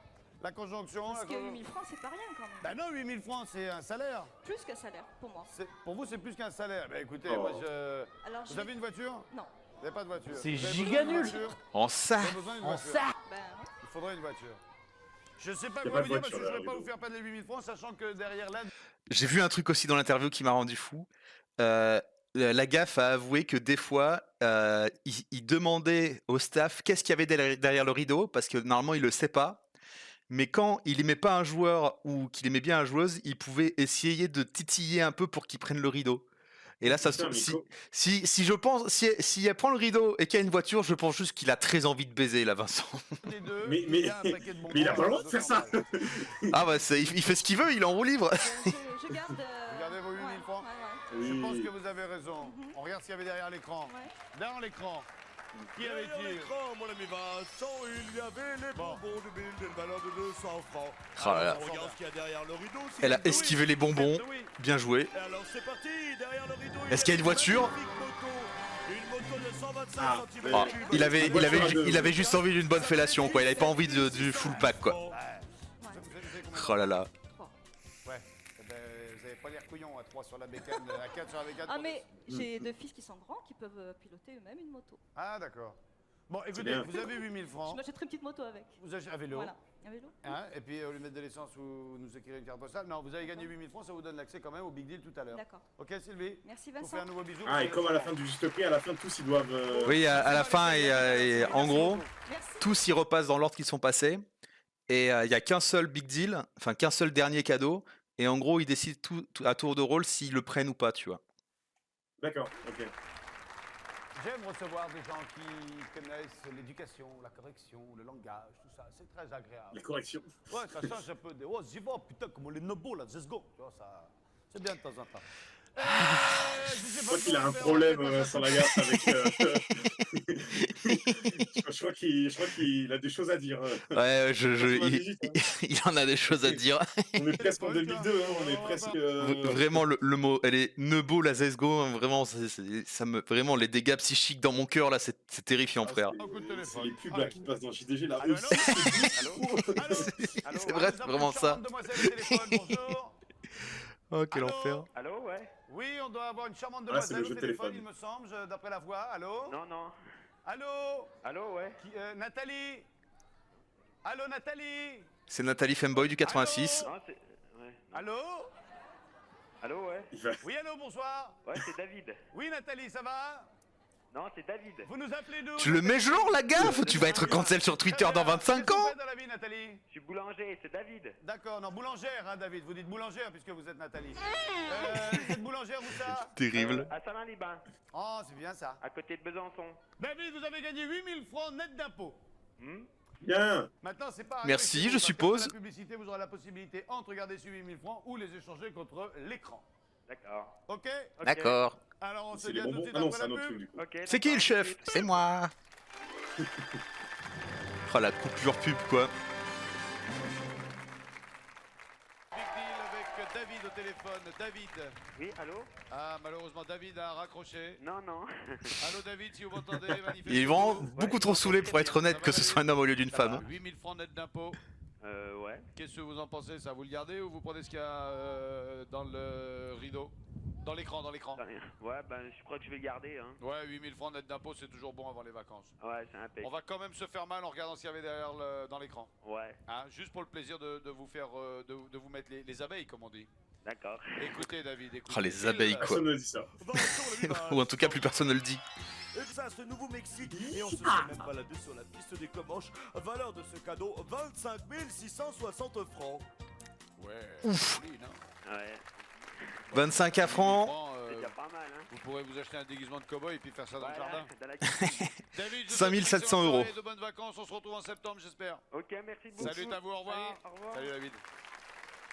Speaker 3: conjonction.
Speaker 8: Parce que 8000 francs, c'est pas rien quand même.
Speaker 3: Bah non, 8000 francs, c'est un salaire.
Speaker 8: Plus qu'un salaire pour moi.
Speaker 3: Pour vous, c'est plus qu'un salaire. Bah écoutez,
Speaker 1: Oh.
Speaker 3: moi, je...
Speaker 8: Alors, je
Speaker 3: Vous avez une voiture?
Speaker 8: Non.
Speaker 3: Vous n'avez pas de voiture.
Speaker 6: C'est
Speaker 3: Vous avez
Speaker 6: giga
Speaker 3: besoin d'une
Speaker 6: nul.
Speaker 3: voiture
Speaker 2: En ça.
Speaker 3: Vous avez besoin d'une voiture.
Speaker 8: Ben,
Speaker 3: Il faudrait une voiture. Je sais pas
Speaker 1: Y a
Speaker 3: quoi
Speaker 1: pas
Speaker 3: vous
Speaker 1: de
Speaker 3: dire parce que je
Speaker 1: voiture,
Speaker 3: ne vais
Speaker 1: là,
Speaker 3: pas vous faire perdre les 8000 francs, sachant que derrière là...
Speaker 2: J'ai vu un truc aussi dans l'interview qui m'a rendu fou. La gaffe a avoué que des fois, il demandait au staff qu'est-ce qu'il y avait derrière le rideau, parce que normalement il le sait pas. Mais quand il aimait pas un joueur ou qu'il aimait bien une joueuse, il pouvait essayer de titiller un peu pour qu'il prenne le rideau. Et là, ça se
Speaker 1: Putain,
Speaker 2: trouve,
Speaker 1: mais
Speaker 2: si je pense, si elle prend le rideau et qu'il y a une voiture, je pense juste qu'il a très envie de baiser là, Vincent.
Speaker 3: Les deux,
Speaker 1: Mais-
Speaker 3: il y a un paquet de bonbons
Speaker 1: mais il a pas le droit
Speaker 3: à
Speaker 1: de faire ça.
Speaker 3: 200 balles.
Speaker 2: Ah bah il fait ce qu'il veut, il est en roue libre.
Speaker 8: je garde.
Speaker 3: Vous gardez vos 8000
Speaker 8: ouais,
Speaker 3: francs
Speaker 8: ouais,
Speaker 1: Oui.
Speaker 3: Je pense que vous avez raison. On regarde ce qu'il y avait derrière l'écran.
Speaker 8: ouais.
Speaker 3: Derrière l'écran, qui
Speaker 4: Derrière
Speaker 3: avait-il?
Speaker 4: l'écran, mon ami Vincent, il y avait les bonbons de Bill d'une valeur de 200 francs.
Speaker 2: Oh là là.
Speaker 4: Alors, on regarde ce qu'il y a derrière le rideau. c'est
Speaker 2: Elle a
Speaker 4: une douille.
Speaker 2: esquivé les bonbons,
Speaker 3: Oui.
Speaker 2: bien joué.
Speaker 4: Et alors c'est parti, derrière le rideau.
Speaker 2: Est-ce qu'il y a une voiture?
Speaker 4: Une moto de 125
Speaker 1: Ah,
Speaker 4: cm.
Speaker 2: Ah,
Speaker 1: Voiture à
Speaker 2: il avait juste envie d'une bonne fellation, quoi. Il avait pas envie du full pack, quoi.
Speaker 3: Vous avez combien?
Speaker 2: Oh là là.
Speaker 3: Ouais. Eh ben, vous n'avez pas l'air couillon à 3 sur la bécane, à 4 sur la bécane.
Speaker 8: Ah,
Speaker 3: pour
Speaker 8: mais j'ai deux fils qui sont grands qui peuvent piloter eux-mêmes une moto.
Speaker 3: Ah, d'accord. Bon, écoutez,
Speaker 1: bien.
Speaker 3: vous avez 8000
Speaker 8: Je
Speaker 3: francs.
Speaker 8: m'achèterai une petite moto avec.
Speaker 3: Vous achetez un vélo.
Speaker 8: Voilà, un vélo.
Speaker 3: Hein, et puis au lieu de mettre de l'essence, vous nous écrirez une carte postale. Non, vous avez gagné 8000 francs, ça vous donne l'accès quand même au Big Deal tout à l'heure.
Speaker 8: D'accord.
Speaker 3: Ok, Sylvie?
Speaker 8: Merci
Speaker 3: Je vous fais
Speaker 8: Vincent.
Speaker 3: un nouveau bisou.
Speaker 1: Ah, et comme à la fin du juste prix, à la fin, tous ils doivent.
Speaker 2: Oui, à la fin, et en gros,
Speaker 8: Merci.
Speaker 2: tous y repassent dans l'ordre qu'ils sont passés. Et il n'y a qu'un seul big deal, enfin qu'un seul dernier cadeau. Et en gros, ils décident tout à tour de rôle s'ils le prennent ou pas, tu vois.
Speaker 1: D'accord, ok.
Speaker 3: J'aime recevoir des gens qui connaissent l'éducation, la correction, le langage, tout ça. C'est très agréable.
Speaker 1: Les corrections.
Speaker 3: Ouais, ça change un peu des. Oh, j'y vais, putain, comme les nobos là, let's go. Tu vois, ça. C'est bien de temps en temps.
Speaker 1: Je crois qu'il a un problème sans la gaffe avec. Je crois qu'il a des choses à dire.
Speaker 2: Ouais,
Speaker 1: il...
Speaker 2: il en a des choses à dire.
Speaker 1: On est presque en 2002, hein, on est presque.
Speaker 2: Vraiment, le mot, elle est nebo, la Zesgo, hein, vraiment, vraiment, les dégâts psychiques dans mon cœur, là, c'est terrifiant, frère.
Speaker 1: C'est les pubs là qui passent dans JDG là.
Speaker 3: Allô,
Speaker 1: Eux,
Speaker 3: allô?
Speaker 2: C'est vrai, c'est vraiment ça.
Speaker 3: Bonjour.
Speaker 2: Oh, quel
Speaker 3: Allô?
Speaker 2: enfer.
Speaker 9: Allô, ouais?
Speaker 3: Oui, on doit avoir une charmante
Speaker 1: Ah, c'est
Speaker 3: demoiselle
Speaker 1: le
Speaker 3: au
Speaker 1: jeu
Speaker 3: téléphone,
Speaker 1: téléphone.
Speaker 3: il me semble, d'après la voix. Allô?
Speaker 9: Non, non.
Speaker 3: Allô?
Speaker 9: Allô, ouais?
Speaker 3: Nathalie? Allô, Nathalie?
Speaker 2: C'est Nathalie Femboy du 86.
Speaker 9: Non, c'est... Ouais.
Speaker 3: Allô?
Speaker 9: Allô, ouais?
Speaker 1: il va-
Speaker 3: Oui, allô, bonsoir.
Speaker 9: Ouais, c'est David.
Speaker 3: Oui, Nathalie, ça va?
Speaker 9: Non, c'est David.
Speaker 3: Vous nous appelez d'où?
Speaker 2: Tu le mets genre, la gaffe. Tu vas être cancel sur Twitter dans 25 ans.
Speaker 3: Qu'est-ce que vous faites dans la vie, Nathalie?
Speaker 9: Je suis boulanger, c'est David.
Speaker 3: D'accord, non, boulangère, hein, David. Vous dites boulangère puisque vous êtes Nathalie. Vous êtes boulangère, vous ça?
Speaker 2: Terrible.
Speaker 9: À Salins-les-Bains,
Speaker 3: Oh, c'est bien ça.
Speaker 9: à côté de Besançon.
Speaker 3: David, vous avez gagné 8000 francs net d'impôts.
Speaker 9: Hmm?
Speaker 1: Bien.
Speaker 3: Maintenant, c'est pas.
Speaker 2: Merci,
Speaker 3: arrivé chez vous,
Speaker 2: je
Speaker 3: parce
Speaker 2: suppose.
Speaker 3: qu'après la publicité, vous aurez la possibilité entre garder ces 8000 francs ou les échanger contre l'écran.
Speaker 9: D'accord.
Speaker 3: Ok?
Speaker 9: Ok.
Speaker 2: D'accord.
Speaker 3: Alors, on se
Speaker 1: C'est
Speaker 3: dit
Speaker 1: les
Speaker 3: à tout de
Speaker 1: bonbons.
Speaker 3: suite
Speaker 1: Ah non,
Speaker 3: après
Speaker 1: c'est un
Speaker 3: la
Speaker 1: autre
Speaker 3: pub.
Speaker 1: truc du coup.
Speaker 9: Ok.
Speaker 2: C'est qui le
Speaker 9: d'accord,
Speaker 2: chef?
Speaker 9: tout de suite.
Speaker 2: C'est moi. Oh, la coupure pub, quoi.
Speaker 3: Big deal avec David au téléphone. David.
Speaker 9: Oui, allô?
Speaker 3: Ah, malheureusement, David a raccroché.
Speaker 9: Non, non.
Speaker 3: Allô, David, si vous m'entendez, manifestez.
Speaker 2: Il est vraiment beaucoup trop saoulé pour être honnête que ce soit un homme au lieu d'une femme.
Speaker 3: 8000 francs net d'impôts.
Speaker 9: Ouais.
Speaker 3: Qu'est-ce que vous en pensez, ça? Vous le gardez ou vous prenez ce qu'il y a dans le rideau? Dans l'écran, dans l'écran.
Speaker 9: Ouais, ben, je crois que je vais le garder, hein.
Speaker 3: Ouais, 8000 francs net d'impôts, c'est toujours bon avant les vacances.
Speaker 9: Ouais, c'est impec.
Speaker 3: On va quand même se faire mal en regardant ce qu'il y avait derrière dans l'écran.
Speaker 9: Ouais,
Speaker 3: Hein, juste pour le plaisir de vous faire, de vous mettre les abeilles, comme on dit.
Speaker 9: d'accord.
Speaker 3: Écoutez, David, écoutez.
Speaker 2: Oh, les abeilles, quoi.
Speaker 1: Personne ne dit ça.
Speaker 2: Ou en tout cas, plus personne ne le dit.
Speaker 4: Et ça, ce nouveau Mexique. Et on se serait même baladé sur la piste des Comanches. Valeur de ce cadeau, 25 660 francs.
Speaker 3: Ouais. Joli, non?
Speaker 9: Ouais.
Speaker 2: 25 à francs.
Speaker 3: Francs,
Speaker 9: C'est déjà pas mal, hein.
Speaker 3: vous pourrez vous acheter un déguisement de cow-boy et puis faire ça dans le
Speaker 9: Voilà,
Speaker 3: jardin.
Speaker 9: dans la cuisine.
Speaker 3: David, je vous
Speaker 2: 5700
Speaker 3: souhaite une
Speaker 2: €.
Speaker 3: soirée, de bonnes vacances, on se retrouve en septembre, j'espère.
Speaker 9: Ok, merci beaucoup.
Speaker 3: Salut à vous, au revoir.
Speaker 9: Allez, au revoir.
Speaker 3: Salut David.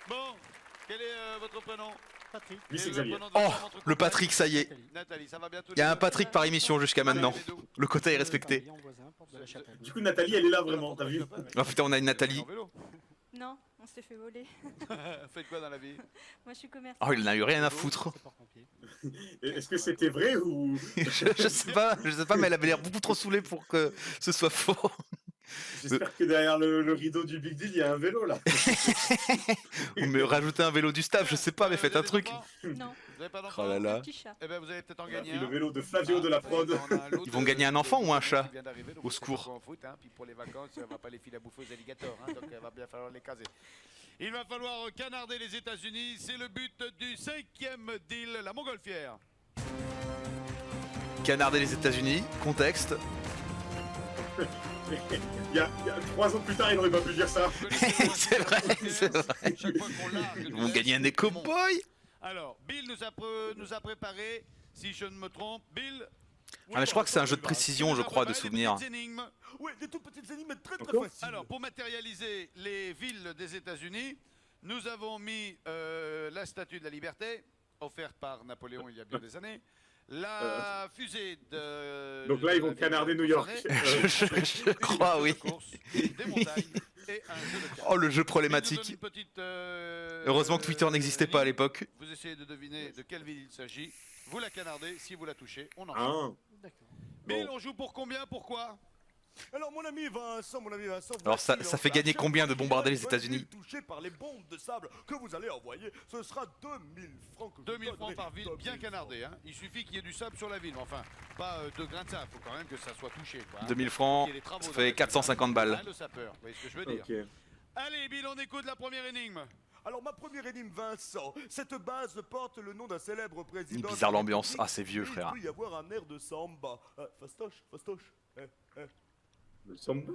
Speaker 3: Bon, quel est votre prénom?
Speaker 6: Patrick.
Speaker 1: Lui, c'est
Speaker 3: Quel est le
Speaker 1: Xavier.
Speaker 3: prénom de
Speaker 2: Oh,
Speaker 3: votre votre
Speaker 2: le
Speaker 3: compagne?
Speaker 2: Patrick, ça y est.
Speaker 3: Nathalie, ça va bien tous
Speaker 2: Il y a
Speaker 3: les
Speaker 2: un
Speaker 3: deux
Speaker 2: Patrick par émission jusqu'à maintenant.
Speaker 3: Allez, les deux.
Speaker 2: Le quota est respecté.
Speaker 1: Du coup, Nathalie, elle est là vraiment, t'as vu?
Speaker 2: Oh putain, on a une Nathalie.
Speaker 3: En vélo.
Speaker 8: Non, on s'est fait voler.
Speaker 3: Faites quoi dans la vie?
Speaker 8: Moi, je suis commerçante.
Speaker 2: Oh, il n'a eu rien à foutre.
Speaker 1: Est-ce que c'était vrai ou...
Speaker 2: Je sais pas, mais elle avait l'air beaucoup trop saoulée pour que ce soit faux.
Speaker 1: J'espère que derrière le rideau du Big Deal, il y a un vélo là.
Speaker 2: Mais rajoutez un vélo du staff, je sais pas, mais faites un truc.
Speaker 8: Non,
Speaker 3: Vous avez pas d'enfant?
Speaker 2: Oh là là.
Speaker 8: petit chat.
Speaker 3: Eh ben vous allez peut-être en
Speaker 1: Et
Speaker 3: gagner
Speaker 1: le
Speaker 3: un.
Speaker 1: vélo de Flavio de la prod.
Speaker 2: Ils vont gagner un enfant ou un chat?
Speaker 3: Qui vient d'arriver, donc
Speaker 2: Au
Speaker 3: on sait
Speaker 2: secours.
Speaker 3: pas quoi en foot, hein, puis pour les vacances, on va pas les filer à bouffer aux alligators, hein, donc il va bien falloir les caser. Il va falloir canarder les États-Unis, c'est le but du 5e deal, la montgolfière.
Speaker 2: Canarder les États-Unis, contexte.
Speaker 1: Il y a 3 ans plus tard, il n'aurait pas pu dire ça.
Speaker 2: C'est vrai, c'est vrai.
Speaker 3: Chaque fois qu'on largue,
Speaker 2: Ils
Speaker 3: nous
Speaker 2: vont
Speaker 3: laisse
Speaker 2: gagner un des
Speaker 3: tout le monde.
Speaker 2: cow-boys.
Speaker 3: Alors, Bill nous a préparé, si je ne me trompe, Bill.
Speaker 2: Ah mais je crois que c'est un jeu de précision, je crois, de souvenirs.
Speaker 4: Oui, des toutes petites énigmes très
Speaker 1: Encore
Speaker 4: faciles.
Speaker 3: Alors, pour matérialiser les villes des États-Unis, nous avons mis la Statue de la Liberté, offerte par Napoléon il y a bien des années, la fusée de...
Speaker 1: Donc là, ils vont canarder New York.
Speaker 2: Je crois, oui.
Speaker 3: Des montagnes et un jeu de cartes.
Speaker 2: Oh, le jeu
Speaker 3: Il nous donne
Speaker 2: problématique.
Speaker 3: une petite,
Speaker 2: Heureusement que Twitter n'existait pas à
Speaker 3: ligne.
Speaker 2: l'époque.
Speaker 3: Vous essayez de deviner de quelle ville il s'agit. Vous la canardez, si vous la touchez, on en
Speaker 1: Ah,
Speaker 3: Bill,
Speaker 1: bon.
Speaker 3: on joue pour combien? Pourquoi?
Speaker 4: Alors mon ami Vincent, vous
Speaker 2: Alors, ça
Speaker 4: voici
Speaker 2: fait
Speaker 4: en
Speaker 2: gagner
Speaker 4: place.
Speaker 2: combien de
Speaker 4: Chaque
Speaker 2: bombarder les
Speaker 4: fois
Speaker 2: États-Unis?
Speaker 4: touché par les bombes de sable que vous allez envoyer, ce sera 2000 francs que je
Speaker 3: 2000 francs
Speaker 4: donnerai.
Speaker 3: par ville,
Speaker 4: 2000
Speaker 3: bien
Speaker 4: francs.
Speaker 3: canardé. Hein. Il suffit qu'il y ait du sable sur la ville. Enfin, pas de grains de sable. Il faut quand même que ça soit touché. Quoi, hein.
Speaker 2: 2000 francs,
Speaker 3: Qu'il y ait des travaux
Speaker 2: ça
Speaker 3: dans
Speaker 2: fait
Speaker 3: la ville,
Speaker 2: 450
Speaker 3: hein.
Speaker 2: balles.
Speaker 3: Hein, le sapeur, vous voyez ce que je veux dire.
Speaker 1: Ok.
Speaker 3: Allez, Bill, on écoute la première énigme.
Speaker 4: Alors ma première énigme Vincent, cette base porte le nom d'un célèbre président.
Speaker 2: Bizarre
Speaker 4: de la
Speaker 2: l'ambiance.
Speaker 4: République,
Speaker 2: Ah, c'est vieux,
Speaker 4: et
Speaker 2: frère.
Speaker 4: Il peut y avoir un air de samba. Fastoche, fastoche.
Speaker 1: Le samba.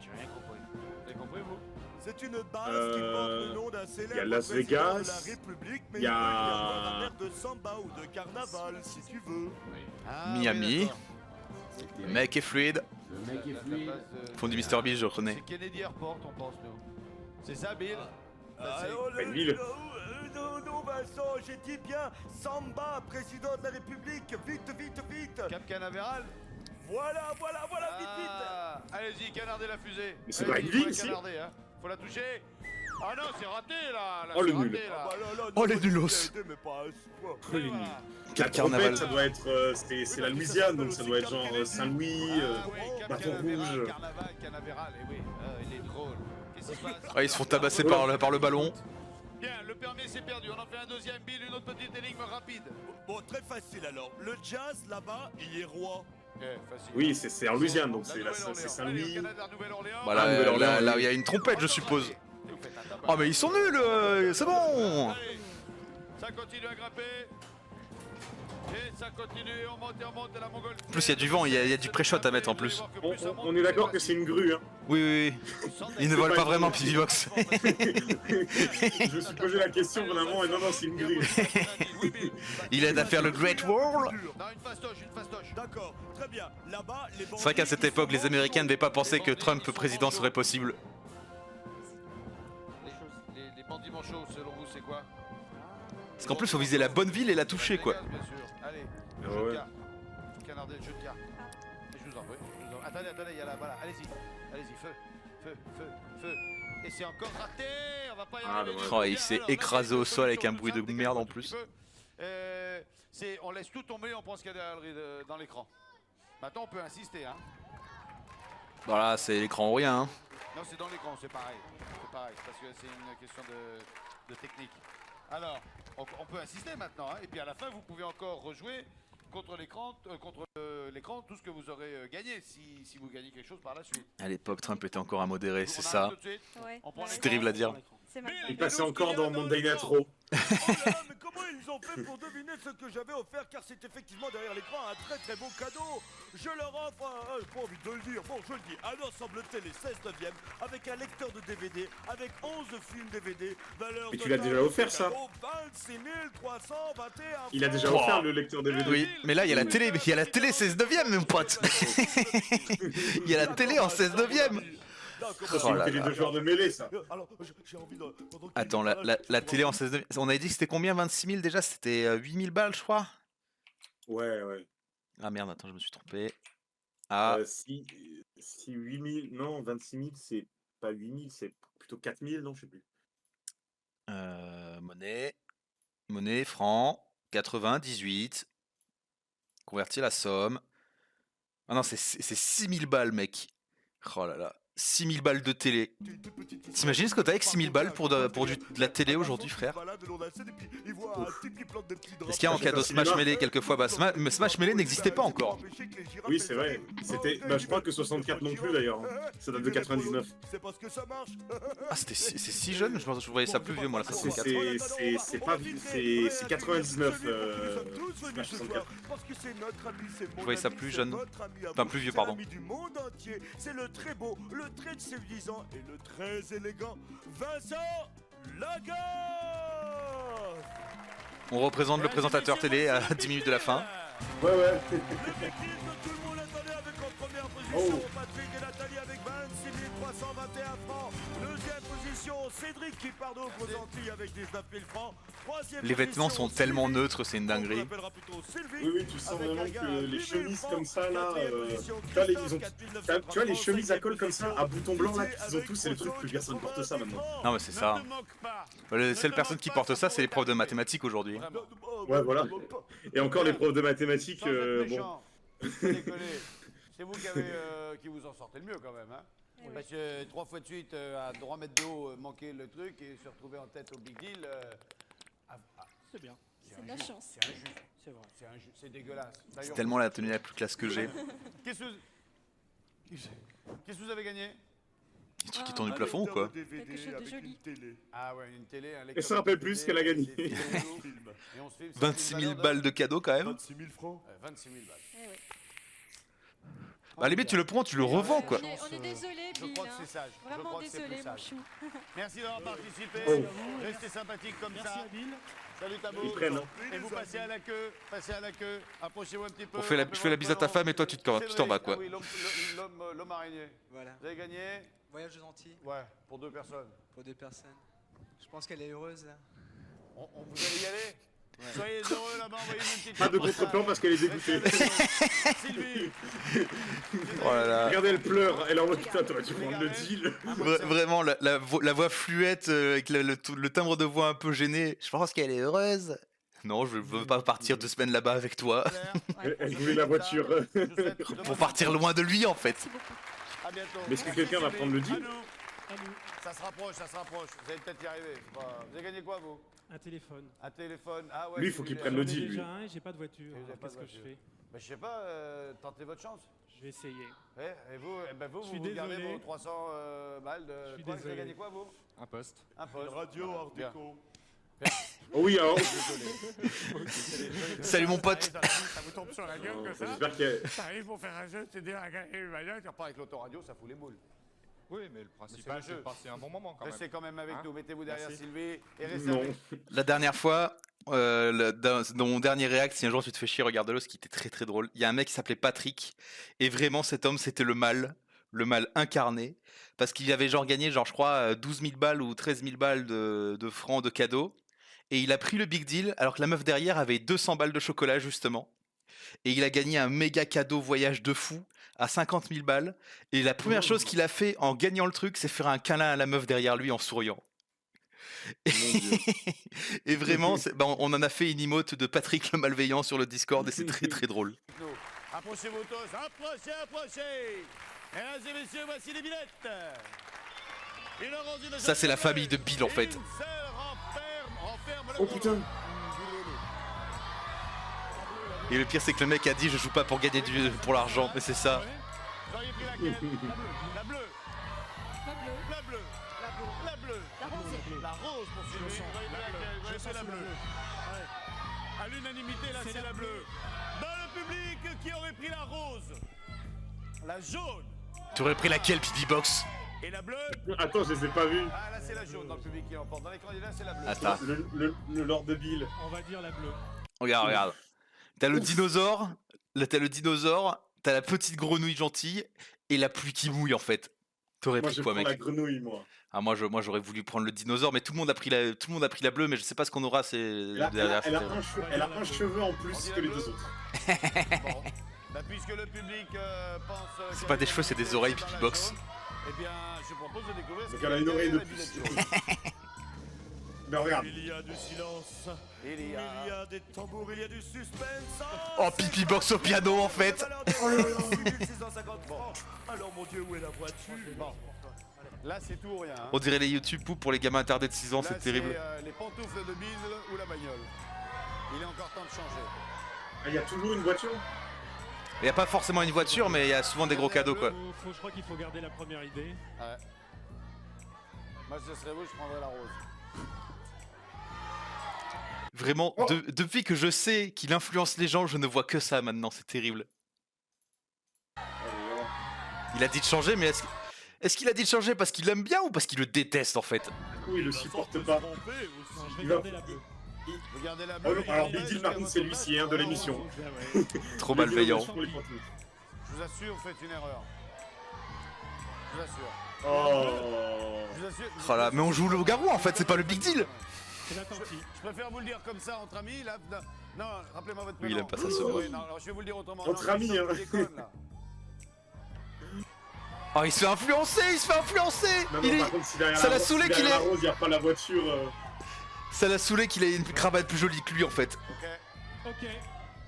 Speaker 3: J'ai rien compris. Vous avez compris, vous?
Speaker 4: C'est une base qui porte le nom d'un célèbre
Speaker 1: y a Las
Speaker 4: président de la
Speaker 1: Vegas.
Speaker 4: République, mais
Speaker 1: Il y a-
Speaker 4: il peut y avoir un air de samba ou de carnaval si tu veux.
Speaker 3: Ah,
Speaker 2: Miami.
Speaker 3: oui, d'accord.
Speaker 2: Le mec est fluide.
Speaker 3: La base de-
Speaker 2: Fond du Mr. Beast, je reconnais.
Speaker 3: C'est Kennedy Airport, on pense, nous. C'est ça, Bill? Bah, c'est-
Speaker 4: Alors,
Speaker 1: Une ville.
Speaker 4: non, Vincent, j'ai dit bien Samba, président de la République. Vite, vite, vite.
Speaker 3: Cap Canaveral?
Speaker 4: Voilà, vite, vite.
Speaker 3: Ah, allez-y, canardez la fusée.
Speaker 1: Mais c'est
Speaker 3: Allez-y,
Speaker 1: pas une
Speaker 3: faut
Speaker 1: ville,
Speaker 3: la
Speaker 1: si.
Speaker 3: canarder, hein. Faut la toucher. Ah non, c'est raté là.
Speaker 1: Oh, le
Speaker 3: c'est
Speaker 1: nul.
Speaker 3: raté, là.
Speaker 4: Ah bah là,
Speaker 2: Oh, les
Speaker 4: non,
Speaker 2: nulos.
Speaker 4: j'ai aidé, mais pas à ce point.
Speaker 1: Oh, les
Speaker 3: Voilà.
Speaker 1: nuls.
Speaker 2: Quel
Speaker 1: La
Speaker 2: carnaval.
Speaker 1: trompette, ça doit être... c'est la Louisiane, donc ça doit être genre Saint-Louis,
Speaker 3: Ah oui, Cap
Speaker 1: Baton
Speaker 3: Canaveral,
Speaker 1: Rouge.
Speaker 3: Carnaval, Canaveral, et oui, il est drôle. Qu'est-ce qui se passe?
Speaker 2: Ah, ils se font tabasser par le ballon.
Speaker 3: Bien, le permis c'est perdu, on en fait un deuxième, Bill, une autre petite énigme rapide.
Speaker 4: Bon, très facile alors. Le jazz là-bas, il est roi.
Speaker 3: Facile.
Speaker 1: Oui, c'est en Louisiane, donc c'est
Speaker 3: Nouvelle-Orléans.
Speaker 1: c'est
Speaker 3: Allez, au
Speaker 1: Saint-Louis.
Speaker 3: Canada, Nouvelle-Orléans.
Speaker 2: Voilà,
Speaker 1: Nouvelle-Orléans,
Speaker 2: là
Speaker 1: oui.
Speaker 2: où il y a une trompette, je suppose.
Speaker 3: Et vous faites un tabac.
Speaker 2: Oh, mais ils sont nuls, c'est bon.
Speaker 3: Allez, ça continue à grimper. Et ça continue, on monte et on monte et la Mongole.
Speaker 2: En plus, il y a du vent, il y a du pré-shot à mettre en plus.
Speaker 1: On est d'accord que c'est une grue, hein.
Speaker 2: Oui, oui, oui. Ils ne volent pas vraiment, Pivivox.
Speaker 1: Je me suis posé la question vraiment, et non, c'est une grue.
Speaker 2: Il aide à faire le Great Wall.
Speaker 3: Non, une fastoche, une fastoche.
Speaker 4: D'accord, très bien. Là-bas, les
Speaker 2: C'est vrai qu'à cette époque, les Américains ne devaient pas penser que Trump président serait possible.
Speaker 3: Les bandits manchots, selon vous, c'est quoi?
Speaker 2: Parce qu'en plus, faut viser la bonne ville et la toucher, quoi.
Speaker 3: Bien sûr. Allez, le
Speaker 1: Ah
Speaker 3: jeu de
Speaker 1: ouais.
Speaker 3: cartes. Canardez le jeu de cartes. Et je vous en prie. Attendez, il y a là, voilà, allez-y. Allez-y, feu. Et c'est encore raté, on va pas y
Speaker 1: Ah,
Speaker 3: arriver.
Speaker 1: dommage.
Speaker 2: Oh, il s'est
Speaker 3: Alors,
Speaker 2: écrasé
Speaker 3: là,
Speaker 2: au sol avec un
Speaker 3: solution,
Speaker 2: bruit de
Speaker 3: tout ça,
Speaker 2: merde en
Speaker 3: dégage-moi un
Speaker 2: plus.
Speaker 3: petit peu. On laisse tout tomber, on pense qu'il y a derrière dans l'écran. Maintenant, on peut insister, hein.
Speaker 2: Voilà, c'est l'écran ou rien. Hein.
Speaker 3: Non, c'est dans l'écran, c'est pareil. C'est pareil, parce que c'est une question de technique. Alors, on peut insister maintenant, hein, et puis à la fin, vous pouvez encore rejouer contre l'écran, tout ce que vous aurez gagné, si vous gagnez quelque chose par la suite.
Speaker 2: À l'époque, Trump était encore à modérer, c'est
Speaker 3: On
Speaker 2: ça.
Speaker 3: arrête tout de suite.
Speaker 8: Ouais.
Speaker 3: On prend
Speaker 2: C'est
Speaker 3: l'écran.
Speaker 2: terrible à dire.
Speaker 8: C'est maintenant.
Speaker 1: Il passait encore dans Monday Night Raw.
Speaker 4: Oh là là, mais comment ils ont fait pour deviner devinez ce que j'avais offert car c'est effectivement derrière l'écran un très très beau cadeau. Je leur offre, j'ai pas envie de le dire, bon je le dis, un ensemble télé 16/9 avec un lecteur de DVD, avec 11 films DVD, valeur
Speaker 1: Mais tu l'as déjà offert, ça.
Speaker 4: 26 321
Speaker 1: Il a déjà
Speaker 2: Oh.
Speaker 1: offert le lecteur DVD.
Speaker 2: Oui, mais là il y a la télé, 16/9, mon pote. Il y a la télé en 16/9.
Speaker 1: Ça, c'est
Speaker 2: Oh
Speaker 1: une
Speaker 2: là
Speaker 1: télé
Speaker 2: là.
Speaker 1: de joueurs de mêlée, ça.
Speaker 4: Alors, j'ai envie de... pendant que-
Speaker 2: Attends, la télé en 16/9, on avait dit que c'était combien? 26 000 déjà? C'était 8 000 balles, je crois.
Speaker 1: Ouais.
Speaker 2: Ah merde, attends, je me suis trompé. Ah,
Speaker 1: Si 8 000, non, 26 000, c'est pas 8 000, c'est plutôt 4 000, non, je sais plus.
Speaker 2: monnaie, franc, 98. Convertir la somme. Ah non, c'est 6 000 balles, mec. Oh là là. 6 000 balles de télé. T'imagines ce que t'as avec 6 000 balles pour de la télé aujourd'hui, frère? Est-ce qu'il y a en cadeau Smash Melee quelquefois? Bah, Smash Melee n'existait pas encore.
Speaker 1: Oui, c'est vrai. C'était, je crois que 64 non plus d'ailleurs. Hein. Ça date de 99.
Speaker 4: C'est parce que ça marche.
Speaker 2: Ah, c'est si jeune? Je voyais ça plus vieux, moi, la 64.
Speaker 1: C'est pas, c'est 99. Smash 64.
Speaker 2: Je voyais ça plus jeune. Enfin, plus vieux, pardon.
Speaker 4: C'est le très beau, le très séduisant et le très élégant Vincent Lagaffe.
Speaker 2: On représente le présentateur télé à 10 minutes de la fin.
Speaker 1: Ouais.
Speaker 4: L'effectif que tout le monde attendait avec en première position Patrick et Nathalie avec 26 321 francs. Deuxième position Cédric qui part aux Antilles avec 19 000 francs. Troisième
Speaker 2: Les vêtements
Speaker 4: position,
Speaker 2: sont tellement
Speaker 4: Sylvie.
Speaker 2: neutres, c'est une
Speaker 4: On
Speaker 2: dinguerie.
Speaker 4: l'appellera plutôt Sylvie.
Speaker 1: Oui, tu sens
Speaker 4: Avec
Speaker 1: vraiment
Speaker 4: un gars à
Speaker 1: que les
Speaker 4: 8 000
Speaker 1: chemises
Speaker 4: francs.
Speaker 1: comme ça, là,
Speaker 4: Quatrième position,
Speaker 1: tu vois, ils ont,
Speaker 4: Christophe,
Speaker 1: tu vois, les chemises à col comme ça,
Speaker 4: position,
Speaker 1: à boutons blancs, là, qu'ils ont
Speaker 4: avec
Speaker 1: tous, c'est le truc, plus personne porte ça maintenant.
Speaker 2: Non, mais c'est ça. Les seules personnes qui portent ça, c'est les profs de mathématiques aujourd'hui.
Speaker 1: Ouais, voilà. Et encore les profs de mathématiques,
Speaker 3: Sans être
Speaker 1: bon.
Speaker 3: méchant, sans déconner, c'est vous qui vous en sortez le mieux quand même. Hein.
Speaker 8: Eh oui.
Speaker 3: Parce que 3 fois de suite, à 3 mètres de haut, manquer le truc et se retrouver en tête au Big Deal.
Speaker 6: C'est bien,
Speaker 8: C'est de la chance.
Speaker 3: C'est injuste.
Speaker 6: c'est vrai.
Speaker 3: C'est dégueulasse.
Speaker 2: C'est
Speaker 3: D'ailleurs,
Speaker 2: tellement la tenue la plus classe que j'ai.
Speaker 3: Qu'est-ce que vous avez gagné?
Speaker 2: Les trucs qui tournent du plafond ou quoi?
Speaker 8: Quelque chose de joli.
Speaker 3: Ah ouais, une télé, un lecteur.
Speaker 1: Elle se rappelle plus ce qu'elle a gagné.
Speaker 3: Et on se filme, ça
Speaker 2: 26
Speaker 3: fait une
Speaker 2: 000
Speaker 3: valeur
Speaker 2: balles de cadeaux quand même.
Speaker 4: 26 000 francs.
Speaker 3: 26 000 balles.
Speaker 8: Eh oui.
Speaker 2: Bah, à la limite, tu le prends, tu le revends quoi.
Speaker 8: On est désolé,
Speaker 3: Je
Speaker 8: Bill.
Speaker 3: crois que
Speaker 8: hein.
Speaker 3: c'est sage. Je
Speaker 8: Vraiment
Speaker 3: crois que c'est
Speaker 8: désolé,
Speaker 3: plus
Speaker 8: mon
Speaker 3: sage.
Speaker 8: chou.
Speaker 3: Merci d'avoir participé.
Speaker 1: Oh.
Speaker 3: Restez sympathique comme
Speaker 6: Merci
Speaker 3: ça.
Speaker 6: à Bill.
Speaker 3: Salut Tabou.
Speaker 1: Ils prennent, hein.
Speaker 3: Et vous passez à la queue. Passez à la queue. Approchez-vous un petit peu.
Speaker 2: Je fais la bise à ta femme et toi tu t'en vas quoi.
Speaker 3: Ah oui, l'homme araignée.
Speaker 10: Voilà.
Speaker 3: Vous avez gagné?
Speaker 10: Voyage aux Antilles
Speaker 3: Ouais, pour 2 personnes.
Speaker 10: pour 2 personnes. Je pense qu'elle est heureuse là.
Speaker 3: Vous allez y aller? Soyez heureux là-bas, envoyez-nous une petite
Speaker 1: Pas de
Speaker 3: lettre.
Speaker 1: contre-plan parce qu'elle est dégoûtée.
Speaker 3: Sylvie.
Speaker 2: Oh là là.
Speaker 1: Regardez, elle pleure. Elle est en mode putain, t'aurais dû prendre le deal.
Speaker 2: Vraiment, la voix fluette avec le timbre de voix un peu gêné. Je pense qu'elle est heureuse. Non, je veux pas partir 2 semaines là-bas avec toi.
Speaker 1: Elle voulait la voiture.
Speaker 2: Pour partir loin de lui en fait.
Speaker 8: Merci beaucoup.
Speaker 3: À bientôt.
Speaker 1: Mais est-ce que quelqu'un va prendre le deal?
Speaker 6: À nous,
Speaker 3: Ça se rapproche, ça se rapproche. Vous allez peut-être y arriver. Vous avez gagné quoi, vous?
Speaker 6: un téléphone.
Speaker 3: Un téléphone. Ah ouais.
Speaker 1: Lui, il faut qu'il prenne
Speaker 6: J'en
Speaker 1: le
Speaker 6: ai
Speaker 1: deal, lui.
Speaker 6: déjà un et j'ai pas de voiture.
Speaker 3: Et vous avez
Speaker 6: Alors
Speaker 3: pas de
Speaker 6: qu'est-ce que je
Speaker 3: voiture.
Speaker 6: fais?
Speaker 3: Bah, je sais pas, tentez votre chance.
Speaker 6: Je vais essayer.
Speaker 3: Ouais, et vous,
Speaker 6: Je suis
Speaker 3: vous gardez
Speaker 6: désolé.
Speaker 3: vos 300 balles de.
Speaker 6: Je suis
Speaker 3: Quoi, vous avez
Speaker 6: désolé.
Speaker 3: gagné quoi, vous?
Speaker 7: Un poste.
Speaker 3: Un poste.
Speaker 4: Radio Art
Speaker 3: Bien.
Speaker 4: Déco.
Speaker 1: Oh oui, alors.
Speaker 2: Salut mon pote.
Speaker 3: Ça vous tombe sur la gueule comme ça.
Speaker 1: J'espère qu'il y a.
Speaker 3: T'arrives pour faire un jeu, t'es dire à gagner une bagnole, tu repars avec l'autoradio, ça fout les boules.
Speaker 7: Oui, mais le
Speaker 3: c'est un
Speaker 7: principal,
Speaker 3: jeu.
Speaker 7: c'est de passer un bon moment quand même.
Speaker 3: Restez quand même avec
Speaker 7: Hein?
Speaker 3: nous, mettez-vous derrière
Speaker 7: Merci.
Speaker 3: Sylvie et restez
Speaker 1: Non.
Speaker 3: avec.
Speaker 2: La dernière fois, dans mon dernier react, si un jour tu te fais chier, regarde-le, ce qui était très très drôle. Il y a un mec qui s'appelait Patrick, et vraiment cet homme c'était le mal incarné, parce qu'il avait genre gagné, genre je crois, 12 000 balles ou 13 000 balles de francs de cadeaux, et il a pris le big deal, alors que la meuf derrière avait 200 balles de chocolat justement, et il a gagné un méga cadeau voyage de fou à 50 000 balles, et la première chose qu'il a fait en gagnant le truc, c'est faire un câlin à la meuf derrière lui en souriant. Et vraiment, on en a fait une emote de Patrick le malveillant sur le Discord et c'est très très drôle.
Speaker 3: nous. Approchez-vous tous, approchez. Mesdames et messieurs, voici les billettes.
Speaker 2: Ça, c'est la famille de Bill, en fait.
Speaker 1: Oh putain.
Speaker 2: Et le pire, c'est que le mec a dit je joue pas pour gagner pour l'argent, mais c'est ça.
Speaker 3: Vous auriez pris laquelle? La bleue.
Speaker 8: La bleue,
Speaker 3: La bleue. La bleue.
Speaker 8: la rose.
Speaker 3: La rose pour Sylvie. Vous auriez pris laquelle? Vous auriez pris la bleue.
Speaker 4: À l'unanimité, là, c'est la bleue. Dans le public, qui aurait pris la rose? La jaune.
Speaker 2: Tu aurais pris laquelle, Pipi Box?
Speaker 4: Et la bleue?
Speaker 1: Attends, je les ai pas vus.
Speaker 3: Ah, là, c'est la jaune dans le public qui l'emporte. Dans les candidats, c'est la bleue.
Speaker 2: Attends,
Speaker 1: Le Lord de Bill.
Speaker 6: On va dire la bleue.
Speaker 2: regarde, regarde. T'as le dinosaure, là t'as le dinosaure, t'as la petite grenouille gentille et la pluie qui mouille en fait. T'aurais
Speaker 1: Moi,
Speaker 2: pris
Speaker 1: je
Speaker 2: quoi,
Speaker 1: prends
Speaker 2: mec?
Speaker 1: la grenouille, moi.
Speaker 2: Ah, moi j'aurais voulu prendre le dinosaure, mais tout le monde a pris la bleue, mais je sais pas ce qu'on aura. C'est derrière,
Speaker 1: Elle a
Speaker 2: c'était-
Speaker 1: elle a un cheveu en plus que les deux autres.
Speaker 3: Bon. Bah, puisque le public pense.
Speaker 2: C'est pas des cheveux, c'est des oreilles, Pipi Box.
Speaker 3: Eh bien, je propose de découvrir.
Speaker 1: Donc elle a une oreille de plus. Mais regarde.
Speaker 4: Il y a du silence.
Speaker 3: Il y a
Speaker 4: des tambours, il y a du suspense.
Speaker 2: Oh, Pipi Box au piano en fait.
Speaker 4: Alors mon Dieu, où est la voiture?
Speaker 3: Bon. Là, c'est tout ou rien. Hein.
Speaker 2: On dirait les YouTube Poop pour les gamins interdits de 6 ans,
Speaker 3: Là,
Speaker 2: c'est terrible.
Speaker 3: les pantoufles de bise ou la bagnole. Il est encore temps de changer.
Speaker 1: Ah, il y a toujours une voiture.
Speaker 2: Il y a pas forcément une voiture, mais il y a souvent des gros cadeaux quoi.
Speaker 6: Je crois qu'il faut garder la première idée.
Speaker 3: Ouais. Moi, si ce serait vous, je prendrais la rose.
Speaker 2: Vraiment,
Speaker 1: Oh.
Speaker 2: depuis que je sais qu'il influence les gens, je ne vois que ça maintenant, c'est terrible. Il a dit de changer, mais est-ce qu'il a dit de changer parce qu'il l'aime bien ou parce qu'il le déteste en fait?
Speaker 1: Du coup, il le supporte pas.
Speaker 6: Non, je vais
Speaker 1: Il va-
Speaker 6: garder la bleue.
Speaker 3: Regardez la
Speaker 1: Oh,
Speaker 3: bleue.
Speaker 1: non, alors Big Deal, par contre, c'est lui-ci, hein, de l'émission.
Speaker 2: Trop malveillant.
Speaker 3: Je vous assure, vous faites une erreur. Je vous assure.
Speaker 1: Oh.
Speaker 3: Je vous assure.
Speaker 2: Oh là, mais on joue le garou en fait, c'est pas le big deal.
Speaker 6: Eh ben, tant pis.
Speaker 3: Je préfère vous le dire comme ça entre amis. Là, non, rappelez-moi votre
Speaker 2: Oui,
Speaker 3: prénom.
Speaker 2: il aime pas ça, ce mot.
Speaker 3: Oui, non, alors je vais vous le dire autrement.
Speaker 1: Entre
Speaker 3: Non,
Speaker 1: amis,
Speaker 3: Christophe,
Speaker 1: hein.
Speaker 3: tu déconnes, là.
Speaker 2: Oh, il se fait influencer, il se fait influencer.
Speaker 1: Non,
Speaker 2: Il
Speaker 1: non,
Speaker 2: est-
Speaker 1: par contre, si derrière
Speaker 2: ça
Speaker 1: la
Speaker 2: l'a saoulé qu'il
Speaker 1: derrière
Speaker 2: ait-
Speaker 1: la rose, il n'y a pas la voiture.
Speaker 2: Ça l'a saoulé qu'il ait une cravate plus jolie que lui en fait.
Speaker 3: Ok.
Speaker 6: Ok.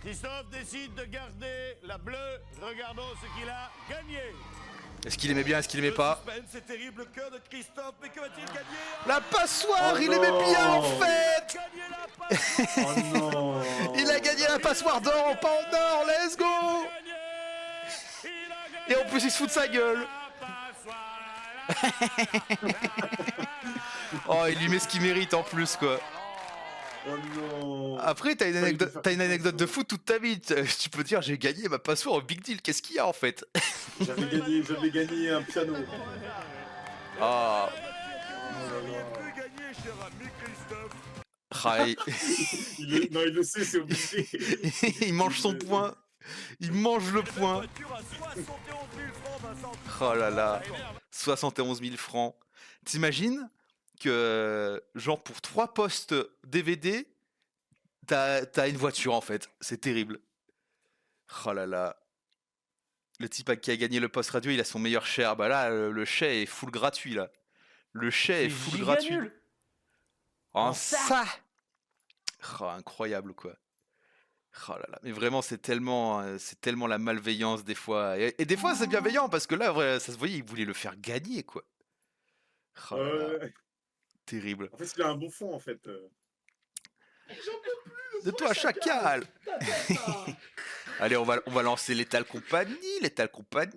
Speaker 3: Christophe décide de garder la bleue. Regardons ce qu'il a gagné.
Speaker 2: Est-ce qu'il aimait bien, est-ce qu'il aimait pas?
Speaker 4: C'est terrible, le cœur de Christophe, mais que va-t-il gagner?
Speaker 2: La passoire,
Speaker 1: Oh
Speaker 2: il aimait bien en
Speaker 1: non.
Speaker 2: fait.
Speaker 4: Gagner la passe.
Speaker 1: Oh non.
Speaker 2: Il a gagné la passoire d'or, pas en or, let's go. Et en plus il se fout de sa gueule. Oh, il lui met ce qu'il mérite en plus quoi.
Speaker 1: Oh non.
Speaker 2: Après, t'as une
Speaker 1: Fallait
Speaker 2: anecdote,
Speaker 1: te faire
Speaker 2: t'as une
Speaker 1: confiance,
Speaker 2: anecdote de
Speaker 1: hein.
Speaker 2: foot toute ta vie. Tu peux dire j'ai gagné ma passoire au big deal. Qu'est-ce qu'il y a en fait?
Speaker 1: J'avais gagné un piano.
Speaker 2: Ah,
Speaker 4: Tu gagner, cher ami Christophe.
Speaker 2: ah,
Speaker 1: Non, il le sait, c'est obligé.
Speaker 2: il mange son point. Il mange le point.
Speaker 4: Voiture à 71 000 francs, Vincent.
Speaker 2: Oh là là. 71 000 francs. T'imagines que, genre, pour 3 postes DVD, t'as une voiture en fait. C'est terrible. Oh là là. Le type qui a gagné le poste radio, il a son meilleur share. Bah là, le chai est full gratuit là. Le chai est full gratuit. En ça. Oh, incroyable quoi. Oh là là, mais vraiment c'est tellement la malveillance des fois. Et des fois c'est bienveillant parce que là, vrai, ça se voyait, il voulait le faire gagner quoi. Oh là là, terrible.
Speaker 1: En fait, il a un bon fond, en fait.
Speaker 2: De toi, chacal. Allez, on va lancer Lethal Company.